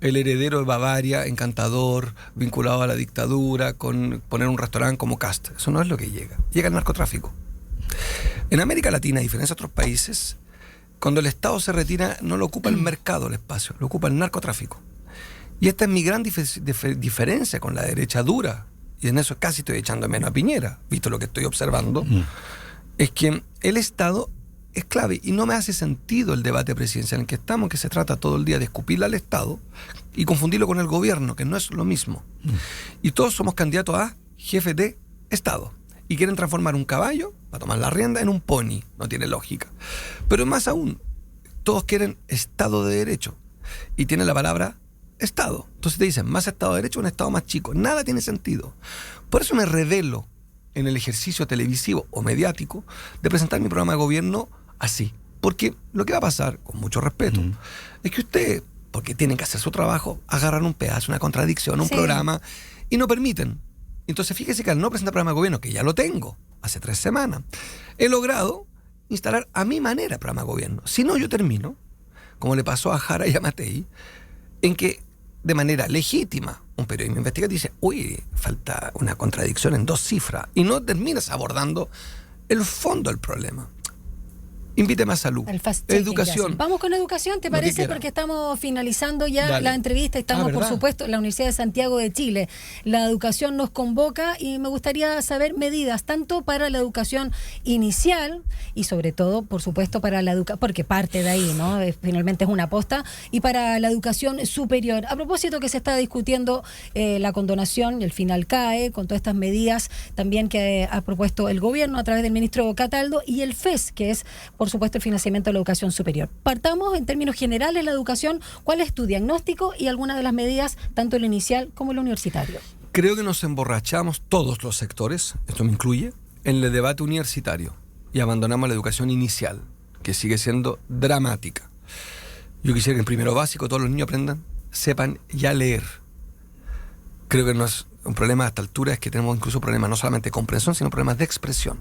el heredero de Bavaria, encantador, vinculado a la dictadura, con poner un restaurante como Cast. Eso no es lo que llega. Llega el narcotráfico. En América Latina, a diferencia de otros países, cuando el Estado se retira, no lo ocupa el mercado, el espacio, lo ocupa el narcotráfico. Y esta es mi gran diferencia con la derecha dura, y en eso casi estoy echando menos a Piñera, visto lo que estoy observando, es que el Estado es clave, y no me hace sentido el debate presidencial en que estamos, que se trata todo el día de escupirle al Estado y confundirlo con el gobierno, que no es lo mismo. Y todos somos candidatos a jefes de Estado. Y quieren transformar un caballo, para tomar la rienda, en un pony. No tiene lógica. Pero más aún, todos quieren Estado de Derecho. Y tienen la palabra Estado. Entonces te dicen, más Estado de Derecho, un Estado más chico. Nada tiene sentido. Por eso me revelo en el ejercicio televisivo o mediático de presentar mi programa de gobierno así. Porque lo que va a pasar, con mucho respeto, es que ustedes, porque tienen que hacer su trabajo, agarran un pedazo, una contradicción, un programa, y no permiten Entonces fíjese que al no presentar programa de gobierno, que ya lo tengo hace 3 semanas, he logrado instalar a mi manera el programa de gobierno. Si no, yo termino, como le pasó a Jara y a Matei, en que de manera legítima un periodismo investigativo dice, uy, falta una contradicción en 2 cifras, y no terminas abordando el fondo del problema. Invite más salud. Educación. Vamos con educación, ¿te parece? Porque estamos finalizando ya la entrevista. Estamos, por supuesto, en la Universidad de Santiago de Chile. La educación nos convoca y me gustaría saber medidas tanto para la educación inicial y sobre todo, por supuesto, para la educación, porque parte de ahí, ¿no? Finalmente es una aposta, y para la educación superior. A propósito que se está discutiendo la condonación y el final CAE, con todas estas medidas también que ha propuesto el gobierno a través del ministro Cataldo y el FES, que es, por supuesto, el financiamiento de la educación superior. Partamos en términos generales la educación. ¿Cuál es tu diagnóstico y algunas de las medidas, tanto el inicial como el universitario? Creo que nos emborrachamos todos los sectores, esto me incluye, en el debate universitario y abandonamos la educación inicial, que sigue siendo dramática. Yo quisiera que en primero básico todos los niños aprendan, sepan ya leer. Creo que no es un problema a esta altura, es que tenemos incluso problemas no solamente de comprensión, sino problemas de expresión.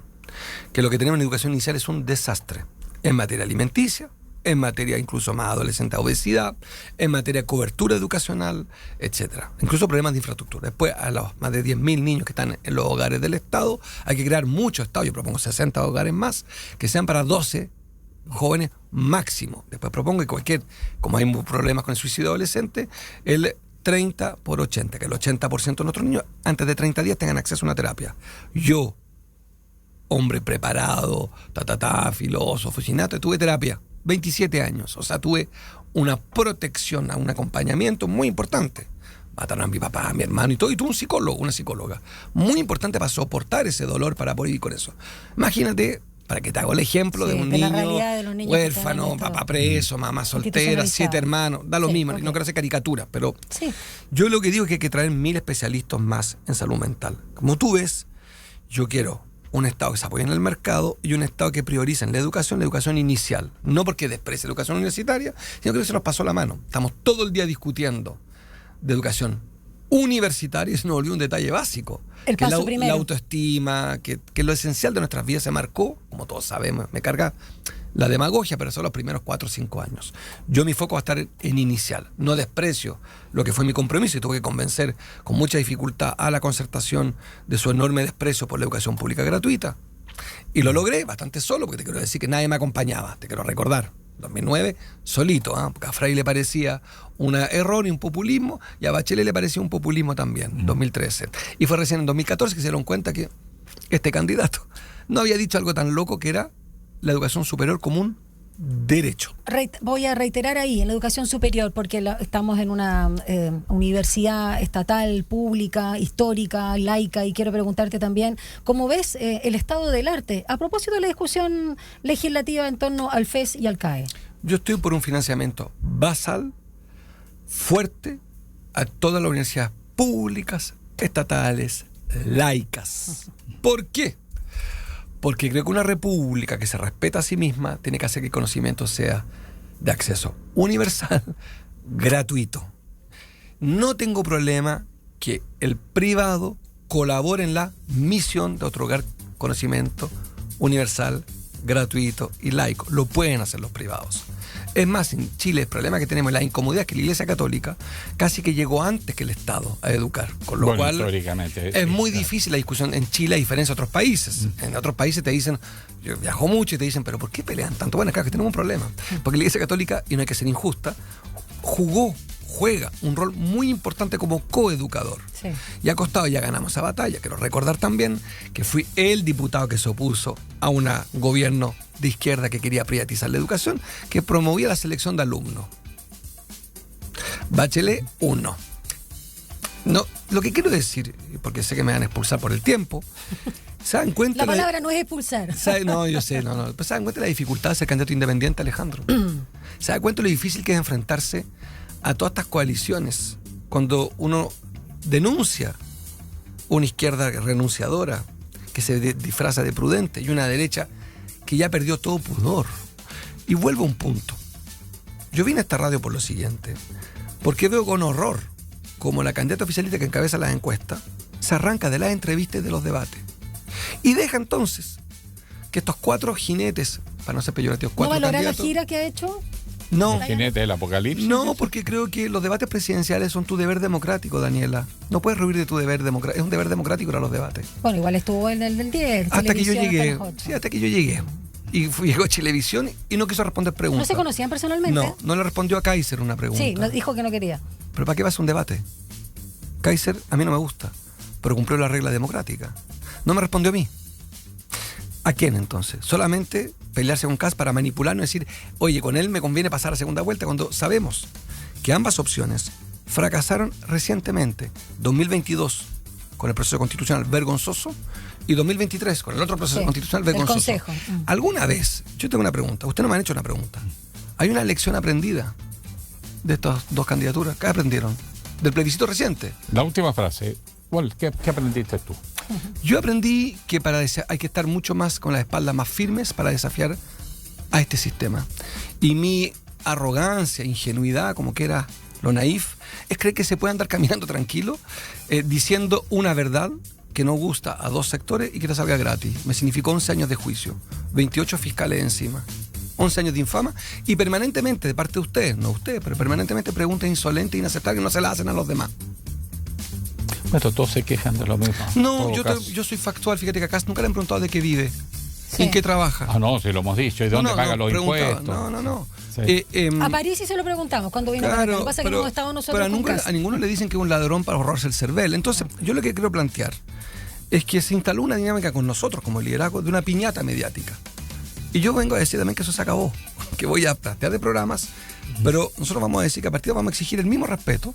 Que lo que tenemos en educación inicial es un desastre. En materia alimenticia, en materia incluso más adolescente de obesidad, en materia de cobertura educacional, etcétera. Incluso problemas de infraestructura. Después, a los más de 10.000 niños que están en los hogares del Estado, hay que crear muchos estados. Yo propongo 60 hogares más, que sean para 12 jóvenes máximo. Después propongo que como hay problemas con el suicidio adolescente, el 30/80, que el 80% de nuestros niños antes de 30 días tengan acceso a una terapia. Yo, hombre preparado, filósofo, sinato, tuve terapia, 27 años, o sea, tuve una protección, un acompañamiento muy importante. Mataron a mi papá, a mi hermano y todo, y tuve un psicólogo, una psicóloga, muy importante para soportar ese dolor, para poder vivir con eso. Imagínate, para que te hago el ejemplo de un niño huérfano, papá preso, mamá soltera, 7 hermanos, da lo mismo, no quiero hacer caricaturas, pero yo lo que digo es que hay que traer 1.000 especialistas más en salud mental. Como tú ves, yo quiero un Estado que se apoye en el mercado y un Estado que priorice en la educación inicial. No porque desprecie la educación universitaria, sino que se nos pasó la mano. Estamos todo el día discutiendo de educación universitaria y se nos olvidó un detalle básico. La autoestima, que lo esencial de nuestras vidas se marcó, como todos sabemos, me carga la demagogia, pero son los primeros 4 o 5 años. Yo mi foco va a estar en inicial. No desprecio lo que fue mi compromiso y tuve que convencer con mucha dificultad a la concertación de su enorme desprecio por la educación pública gratuita. Y lo logré bastante solo, porque te quiero decir que nadie me acompañaba, te quiero recordar. 2009, solito, porque a Frey le parecía un error y un populismo, y a Bachelet le parecía un populismo también, 2013. Y fue recién en 2014 que se dieron cuenta que este candidato no había dicho algo tan loco, que era la educación superior como un derecho. Voy a reiterar ahí, en la educación superior, porque estamos en una universidad estatal, pública, histórica, laica, y quiero preguntarte también, ¿cómo ves el estado del arte? A propósito de la discusión legislativa en torno al FES y al CAE. Yo estoy por un financiamiento basal, fuerte, a todas las universidades públicas, estatales, laicas. ¿Por qué? Porque creo que una república que se respeta a sí misma tiene que hacer que el conocimiento sea de acceso universal, gratuito. No tengo problema que el privado colabore en la misión de otorgar conocimiento universal, gratuito y laico. Lo pueden hacer los privados. Es más, en Chile el problema que tenemos es la incomodidad, que la Iglesia Católica casi que llegó antes que el Estado a educar, con lo cual es muy difícil la discusión en Chile, a diferencia de otros países. En otros países te dicen, yo viajo mucho y te dicen, pero ¿por qué pelean tanto? Bueno, claro que tenemos un problema, porque la Iglesia Católica, y no hay que ser injusta, juega un rol muy importante como coeducador. Sí. Y ha costado, ya ganamos esa batalla. Quiero recordar también que fui el diputado que se opuso a un gobierno de izquierda que quería privatizar la educación, que promovía la selección de alumnos. Bachelet, 1. No, lo que quiero decir, porque sé que me van a expulsar por el tiempo, ¿se dan cuenta? La palabra no es expulsar. No, yo sé, no. Pero ¿se dan cuenta de la dificultad de ser candidato independiente, Alejandro? ¿Se dan cuenta de lo difícil que es enfrentarse a todas estas coaliciones cuando uno denuncia una izquierda renunciadora que se disfraza de prudente y una derecha que ya perdió todo pudor? Y vuelvo a un punto. Yo vine a esta radio por lo siguiente, porque veo con horror como la candidata oficialista que encabeza las encuestas se arranca de las entrevistas y de los debates. Y deja entonces que estos 4 jinetes, para no ser peyorativos, 4 ¿No valorar candidatos, la gira que ha hecho? No. ¿Jinete del apocalipsis? No, porque creo que los debates presidenciales son tu deber democrático, Daniela. No puedes rehuir de tu deber democrático. Es un deber democrático para los debates. Bueno, igual estuvo en el del 10. Hasta que yo llegué. Sí, hasta que yo llegué. Y llegó a Chilevisión y no quiso responder preguntas. ¿No se conocían personalmente? No le respondió a Kaiser una pregunta. Sí, dijo que no quería. ¿Pero para qué vas a un debate? Kaiser a mí no me gusta, pero cumplió la regla democrática. No me respondió a mí. ¿A quién entonces? Solamente pelearse con Kast para manipularnos y decir, oye, con él me conviene pasar a segunda vuelta, cuando sabemos que ambas opciones fracasaron recientemente. 2022 con el proceso constitucional vergonzoso y 2023 con el otro proceso constitucional vergonzoso. El Consejo. ¿Alguna vez? Yo tengo una pregunta. Ustedes no me han hecho una pregunta. ¿Hay una lección aprendida de estas 2 candidaturas? ¿Qué aprendieron? Del plebiscito reciente. La última frase. Bueno, ¿qué aprendiste tú? Yo aprendí que hay que estar mucho más con las espaldas más firmes para desafiar a este sistema. Y mi arrogancia, ingenuidad, como que era lo naif, es creer que se puede andar caminando tranquilo, diciendo una verdad que no gusta a 2 sectores y que te salga gratis. Me significó 11 años de juicio, 28 fiscales encima, 11 años de infama y permanentemente, de parte de ustedes, no ustedes, pero permanentemente preguntas insolentes e inaceptables que no se las hacen a los demás. Bueno, todos se quejan de lo mismo. No, yo soy factual. Fíjate que acá nunca le han preguntado de qué vive, en qué trabaja. Ah, no, si lo hemos dicho. ¿Y dónde paga los impuestos? No. Sí. A París sí se lo preguntamos cuando vino para acá. Lo que pasa es que no hemos estado nosotros pero a ninguno le dicen que es un ladrón para ahorrarse el cervel. Entonces, yo lo que quiero plantear es que se instaló una dinámica con nosotros como liderazgo de una piñata mediática. Y yo vengo a decir también que eso se acabó, que voy a plantear de programas, pero nosotros vamos a decir que a partir de ahora vamos a exigir el mismo respeto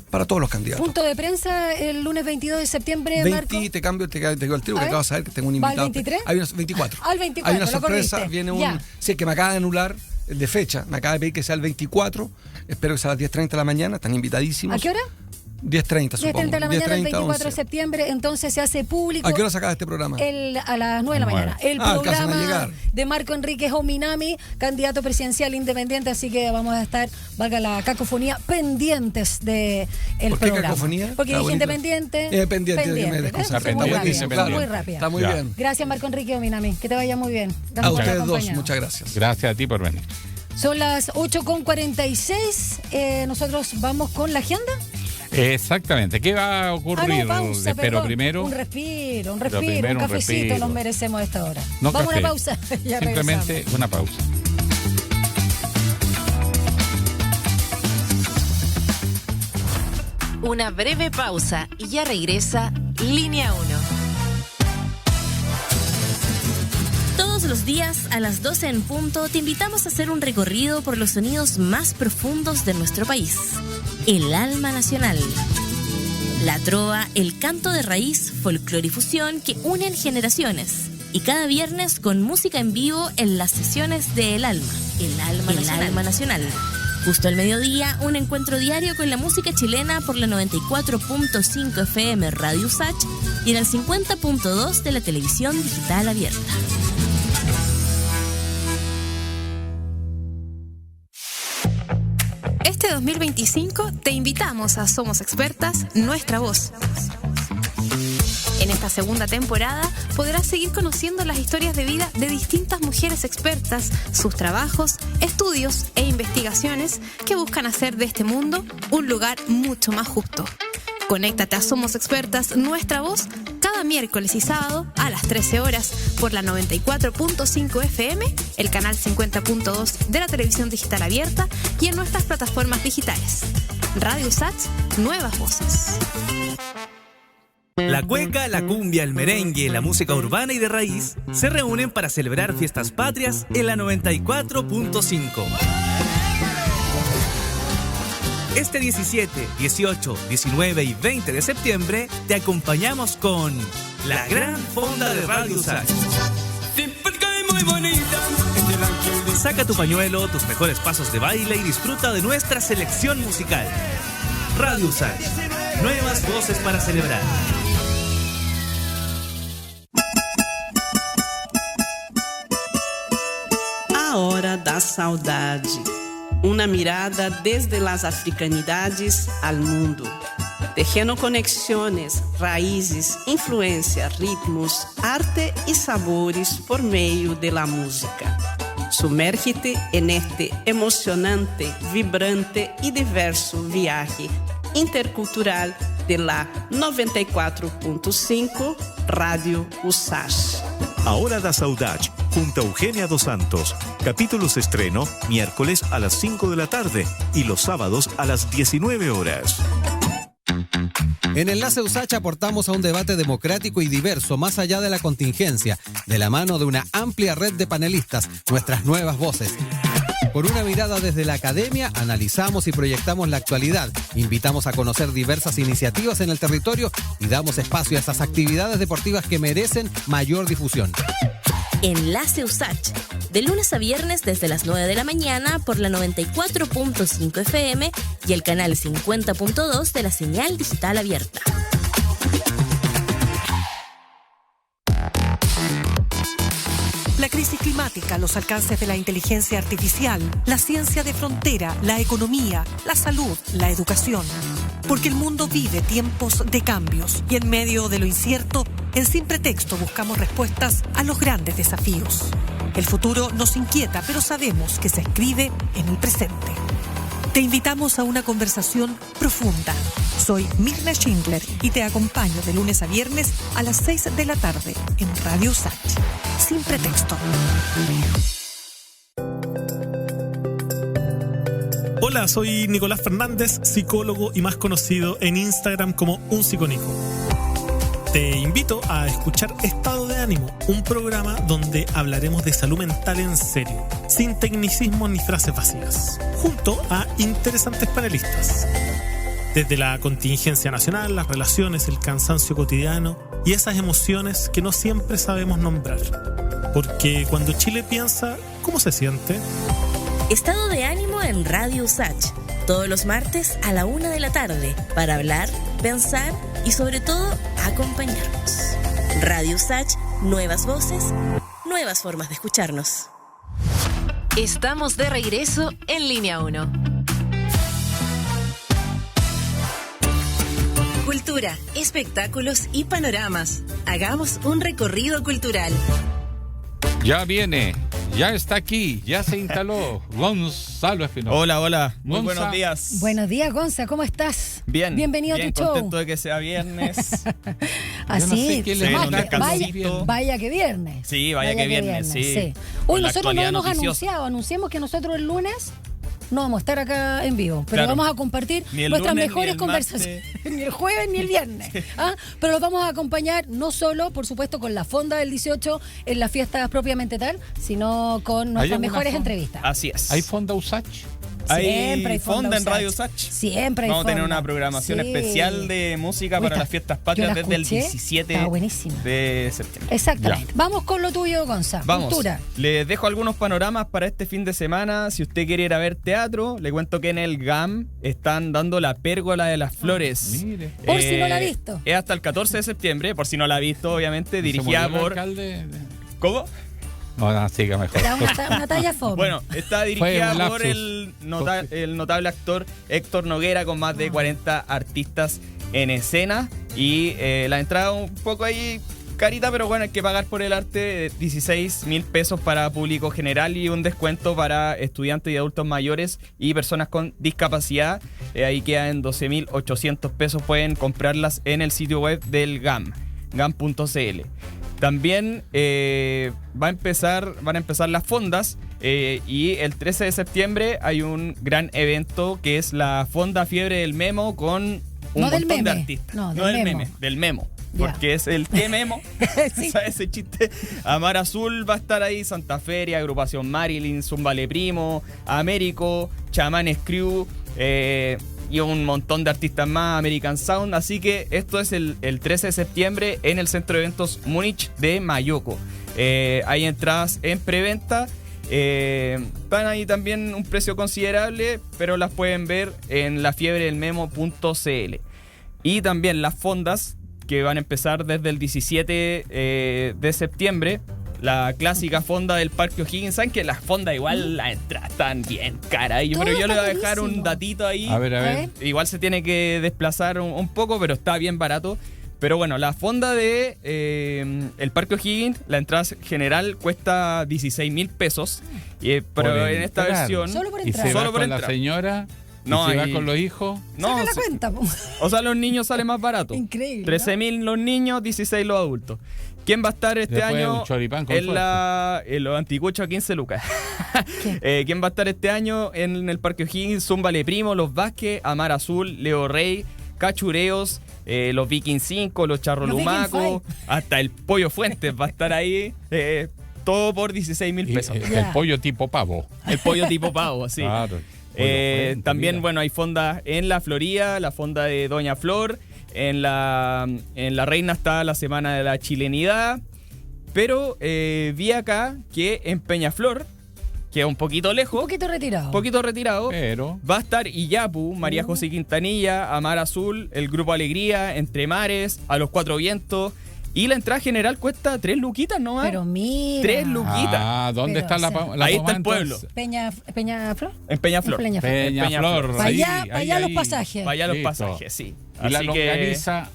para todos los candidatos. Punto de prensa el lunes 22 de septiembre, Marco. Te cambio el tiro, que acabo de saber que tengo un invitado. ¿Al 23? Hay unos 24. Al 24, hay una sorpresa, viene sí, que me acaba de anular el de fecha, me acaba de pedir que sea el 24, espero que sea a las 10:30 de la mañana, están invitadísimos. ¿A qué hora? 10:30, supongo. 10:30 de la mañana, el 24 de septiembre, entonces se hace público. ¿A qué hora se acaba este programa? A las 9 de la mañana. El programa de Marco Enríquez Ominami, candidato presidencial independiente, así que vamos a estar, valga la cacofonía, pendientes del programa. ¿Por qué cacofonía? Porque dije independiente. Pendiente. Muy rápida. Está muy bien. Gracias, Marco Enríquez Ominami. Que te vaya muy bien. Gracias a ustedes dos, muchas gracias. Gracias a ti por venir. Son las 8:46. Nosotros vamos con la agenda. Exactamente. ¿Qué va a ocurrir? Pero primero. Un respiro, un cafecito nos merecemos a esta hora. No vamos café. a una pausa. Ya simplemente regresamos. Una pausa. Una breve pausa y ya regresa Línea 1. Todos los días a las 12 en punto te invitamos a hacer un recorrido por los sonidos más profundos de nuestro país. El alma nacional. La trova, el canto de raíz, folclore y fusión que unen generaciones. Y cada viernes con música en vivo en las sesiones de El Alma. El Alma Nacional. Justo al mediodía, un encuentro diario con la música chilena por la 94.5 FM Radio Usach y en el 50.2 de la televisión digital abierta. Este 2025 te invitamos a Somos Expertas, Nuestra Voz. En esta segunda temporada podrás seguir conociendo las historias de vida de distintas mujeres expertas, sus trabajos, estudios e investigaciones que buscan hacer de este mundo un lugar mucho más justo. Conéctate a Somos Expertas, Nuestra Voz, cada miércoles y sábado a las 13 horas por la 94.5 FM, el canal 50.2 de la televisión digital abierta y en nuestras plataformas digitales. Radio Usach, nuevas voces. La cueca, la cumbia, el merengue, la música urbana y de raíz se reúnen para celebrar fiestas patrias en la 94.5. Este 17, 18, 19 y 20 de septiembre te acompañamos con la Gran Fonda de Radio Usach. Saca tu pañuelo, tus mejores pasos de baile y disfruta de nuestra selección musical. Radio Usach, nuevas voces para celebrar. A Hora da Saudade. Una mirada desde las africanidades al mundo. tejendo conexiones, raízes, influência, ritmos, arte e sabores por meio de la música. Sumérgete en este emocionante, vibrante y diverso viaje intercultural de la 94.5 Radio USACH. Ahora da Saudade, junto a Eugenia Dos Santos. Capítulos de estreno miércoles a las 5 de la tarde y los sábados a las 19 horas. En Enlace USACH aportamos a un debate democrático y diverso más allá de la contingencia, de la mano de una amplia red de panelistas, nuestras nuevas voces. Por una mirada desde la academia, analizamos y proyectamos la actualidad, invitamos a conocer diversas iniciativas en el territorio y damos espacio a esas actividades deportivas que merecen mayor difusión. Enlace USACH, de lunes a viernes desde las 9 de la mañana por la 94.5 FM y el canal 50.2 de la señal digital abierta. La crisis climática, los alcances de la inteligencia artificial, la ciencia de frontera, la economía, la salud, la educación. Porque el mundo vive tiempos de cambios y en medio de lo incierto, en Sin Pretexto buscamos respuestas a los grandes desafíos. El futuro nos inquieta, pero sabemos que se escribe en el presente. Te invitamos a una conversación profunda. Soy Mirna Schindler y te acompaño de lunes a viernes a las 6 de la tarde en Radio USACH. Sin Pretexto. Hola, soy Nicolás Fernández, psicólogo y más conocido en Instagram como Un Psicónico. Te invito a escuchar Estado de Ánimo, un programa donde hablaremos de salud mental en serio, sin tecnicismos ni frases vacías, junto a interesantes panelistas. Desde la contingencia nacional, las relaciones, el cansancio cotidiano y esas emociones que no siempre sabemos nombrar. Porque cuando Chile piensa, ¿cómo se siente? Estado de Ánimo en Radio USACH, todos los martes a la 1 de la tarde, para hablar, pensar y sobre todo acompañarnos. Radio USACH, nuevas voces, nuevas formas de escucharnos. Estamos de regreso en Línea 1. Cultura, espectáculos y panoramas. Hagamos un recorrido cultural. Ya viene, ya está aquí, ya se instaló Gonzalo Espinosa. Hola, muy buenos días. Buenos días, Gonza, ¿cómo estás? Bien, bienvenido a tu show. Contento de que sea viernes. Así, no vaya que viernes. Sí, vaya que viernes, sí. Hoy nosotros no hemos anunciamos que nosotros el lunes no vamos a estar acá en vivo, pero vamos a compartir nuestras mejores conversaciones. Ni el jueves ni el viernes. ¿Ah? Pero los vamos a acompañar no solo, por supuesto, con la fonda del 18 en las fiestas propiamente tal, sino con nuestras mejores entrevistas. Así es. ¿Hay fonda USACH? Siempre hay fonda en Radio USACH. Siempre hay Vamos fonda. a tener una programación especial de música para las fiestas patrias desde el 17 de septiembre. Exactamente. Ya. Vamos con lo tuyo, Gonza. Vamos. Cultura. Les dejo algunos panoramas para este fin de semana. Si usted quiere ir a ver teatro, le cuento que en el GAM están dando La Pérgola de las Flores. Mire. Por si no la ha visto. Es hasta el 14 de septiembre, por si no la ha visto, obviamente, dirigida por... ¿Cómo? No, siga mejor. Una talla fome. Bueno, está dirigida por el notable actor Héctor Noguera, con más de 40 artistas en escena. Y la entrada un poco ahí carita, pero bueno, hay que pagar por el arte 16,000 pesos para público general y un descuento para estudiantes y adultos mayores y personas con discapacidad. Ahí queda en 12,800 pesos. Pueden comprarlas en el sitio web del GAM, gam.cl. También van a empezar las fondas y el 13 de septiembre hay un gran evento que es la Fonda Fiebre del Memo con un montón de artistas. No del memo. Porque es el T-Memo. Sí. ¿Sabes ese chiste? Amar Azul va a estar ahí, Santa Feria, Agrupación Marilyn, Zumbale Primo, Américo, Chamanes Crew, y un montón de artistas más, American Sound. Así que esto es el 13 de septiembre en el Centro de Eventos Múnich de Mayoco. Hay entradas en preventa. Están ahí también un precio considerable, pero las pueden ver en lafiebredelmemo.cl. Y también las fondas que van a empezar desde el 17 de septiembre. la clásica fonda del Parque O'Higgins. Saben que las fondas igual las entradas están bien caras. Pero yo le voy a dejar un datito ahí. A ver. Igual se tiene que desplazar un poco, pero está bien barato. Pero bueno, la fonda de el Parque O'Higgins, la entrada general cuesta 16.000 pesos. Pero en esta versión... Solo por entrar. ¿Y se va con la señora? No, ¿y si va con los hijos? No, saca la cuenta, po. O sea, los niños salen más barato. Increíble. 13.000 los niños, 16 los adultos. ¿Quién va a estar este Después año un choripán con en los anticuchos a 15 lucas? ¿Quién va a estar este año en el Parque O'Higgins? Zúmbale Primo, Los Vázquez, Amar Azul, Leo Rey, Cachureos, los Viking 5, los Charro Lumaco, hasta el Pollo Fuentes va a estar ahí. Todo por 16.000 pesos. El pollo tipo pavo. El pollo tipo pavo, sí. Claro. También, bueno, hay fondas en la Florida, la fonda de Doña Flor. En la Reina está la Semana de la Chilenidad. Pero vi acá que en Peñaflor, que es un poquito lejos. Un poquito retirado. Pero va a estar Iyapu, María José Quintanilla, Amar Azul, el Grupo Alegría, Entre Mares, A los Cuatro Vientos. Y la entrada general cuesta 3 luquitas nomás. Pero mira. 3 luquitas. ¿Dónde está la ahí está el pueblo. ¿Peñaflor? En Peñaflor. Peñaflor. Para allá los pasajes. Para allá los pasajes, sí. Y la longaniza.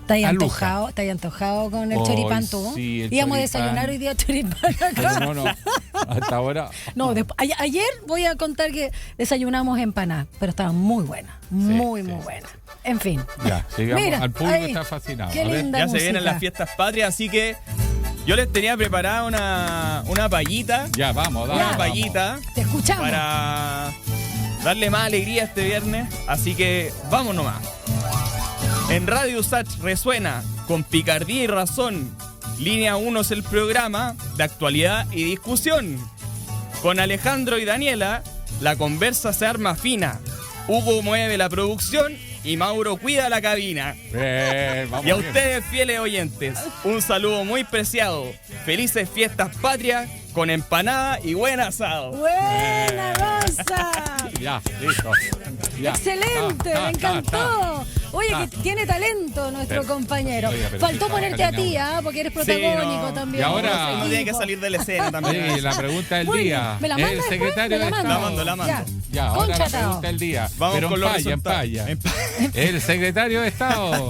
¿Te hay antojado con el choripán tú? Sí, íbamos a desayunar hoy día choripán acá. No, hasta ahora. No, ayer voy a contar que desayunamos empanadas, pero estaban muy buenas. Muy buenas. En fin. Ya, sigamos. Mira, al público está fascinado. Qué linda ya música. Se vienen las fiestas patrias, así que yo les tenía preparada una payita. Ya, vamos, dale. Una payita. Te escuchamos. Para darle más alegría este viernes. Así que vamos nomás. En Radio Usach resuena con picardía y razón. Línea 1 es el programa de actualidad y discusión. Con Alejandro y Daniela, la conversa se arma fina. Hugo mueve la producción y Mauro cuida la cabina. Y a ustedes, fieles oyentes, un saludo muy preciado. Felices fiestas patrias con empanada y buen asado. ¡Buena, Rosa! Ya, listo. Ya. Excelente, me encantó. Oye, que tiene talento nuestro compañero. Faltó ponerte a ti, porque eres protagónico también. Y ahora uno tiene que salir de la escena también. Sí, la pregunta del día. ¿Me la el secretario de Estado. La mando. Ya, ahora la pregunta del día. Vamos pero con en paya. El secretario de Estado,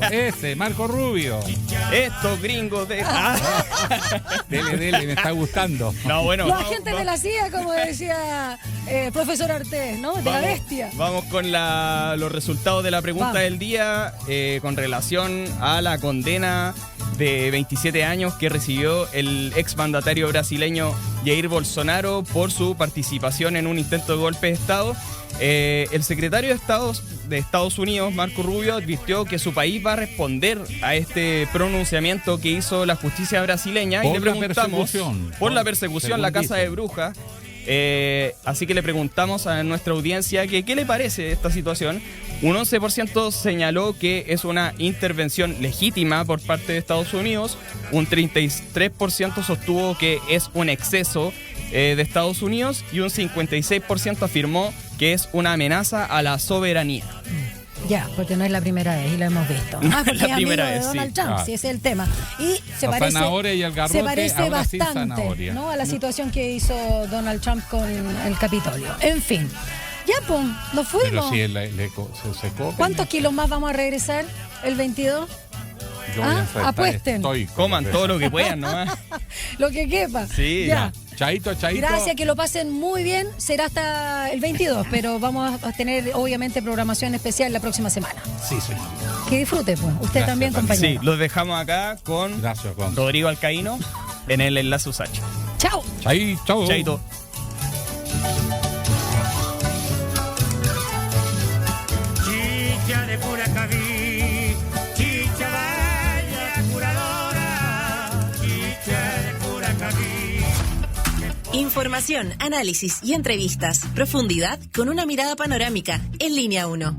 Marco Rubio. Estos gringos de... Dele, me está gustando. No, bueno. Los agentes de la CIA, como decía profesor Artés, ¿no? De la bestia. Vamos con los resultados de la pregunta del día con relación a la condena de 27 años que recibió el exmandatario brasileño Jair Bolsonaro por su participación en un intento de golpe de Estado. El secretario de Estados Unidos, Marco Rubio, advirtió que su país va a responder a este pronunciamiento que hizo la justicia brasileña. Y le preguntamos por la persecución, la casa de brujas. Así que le preguntamos a nuestra audiencia que qué le parece esta situación. Un 11% señaló que es una intervención legítima por parte de Estados Unidos. Un 33% sostuvo que es un exceso de Estados Unidos. Y un 56% afirmó que es una amenaza a la soberanía. Ya, porque no es la primera vez y lo hemos visto. Porque es amigo de Donald Trump, sí, ese es el tema. Y se parece bastante, ¿no?, a la situación que hizo Donald Trump con el Capitolio. En fin, ya, pues, nos fuimos. Pero si se secó. ¿Cuántos kilos más vamos a regresar el 22? Apuesten. Coman todo lo que puedan nomás. Lo que quepa. Sí, ya. Chaito. Gracias, que lo pasen muy bien. Será hasta el 22, pero vamos a tener obviamente programación especial la próxima semana. Sí, señor. Que disfrute, pues. Usted también, compañero. Sí, los dejamos acá con Rodrigo Alcaíno en el Enlace Usach. Chao. Chaito. Chicha de pura cabí, chicha vaya curadora, chicha de pura cabí. Información, análisis y entrevistas. Profundidad con una mirada panorámica. En Línea 1.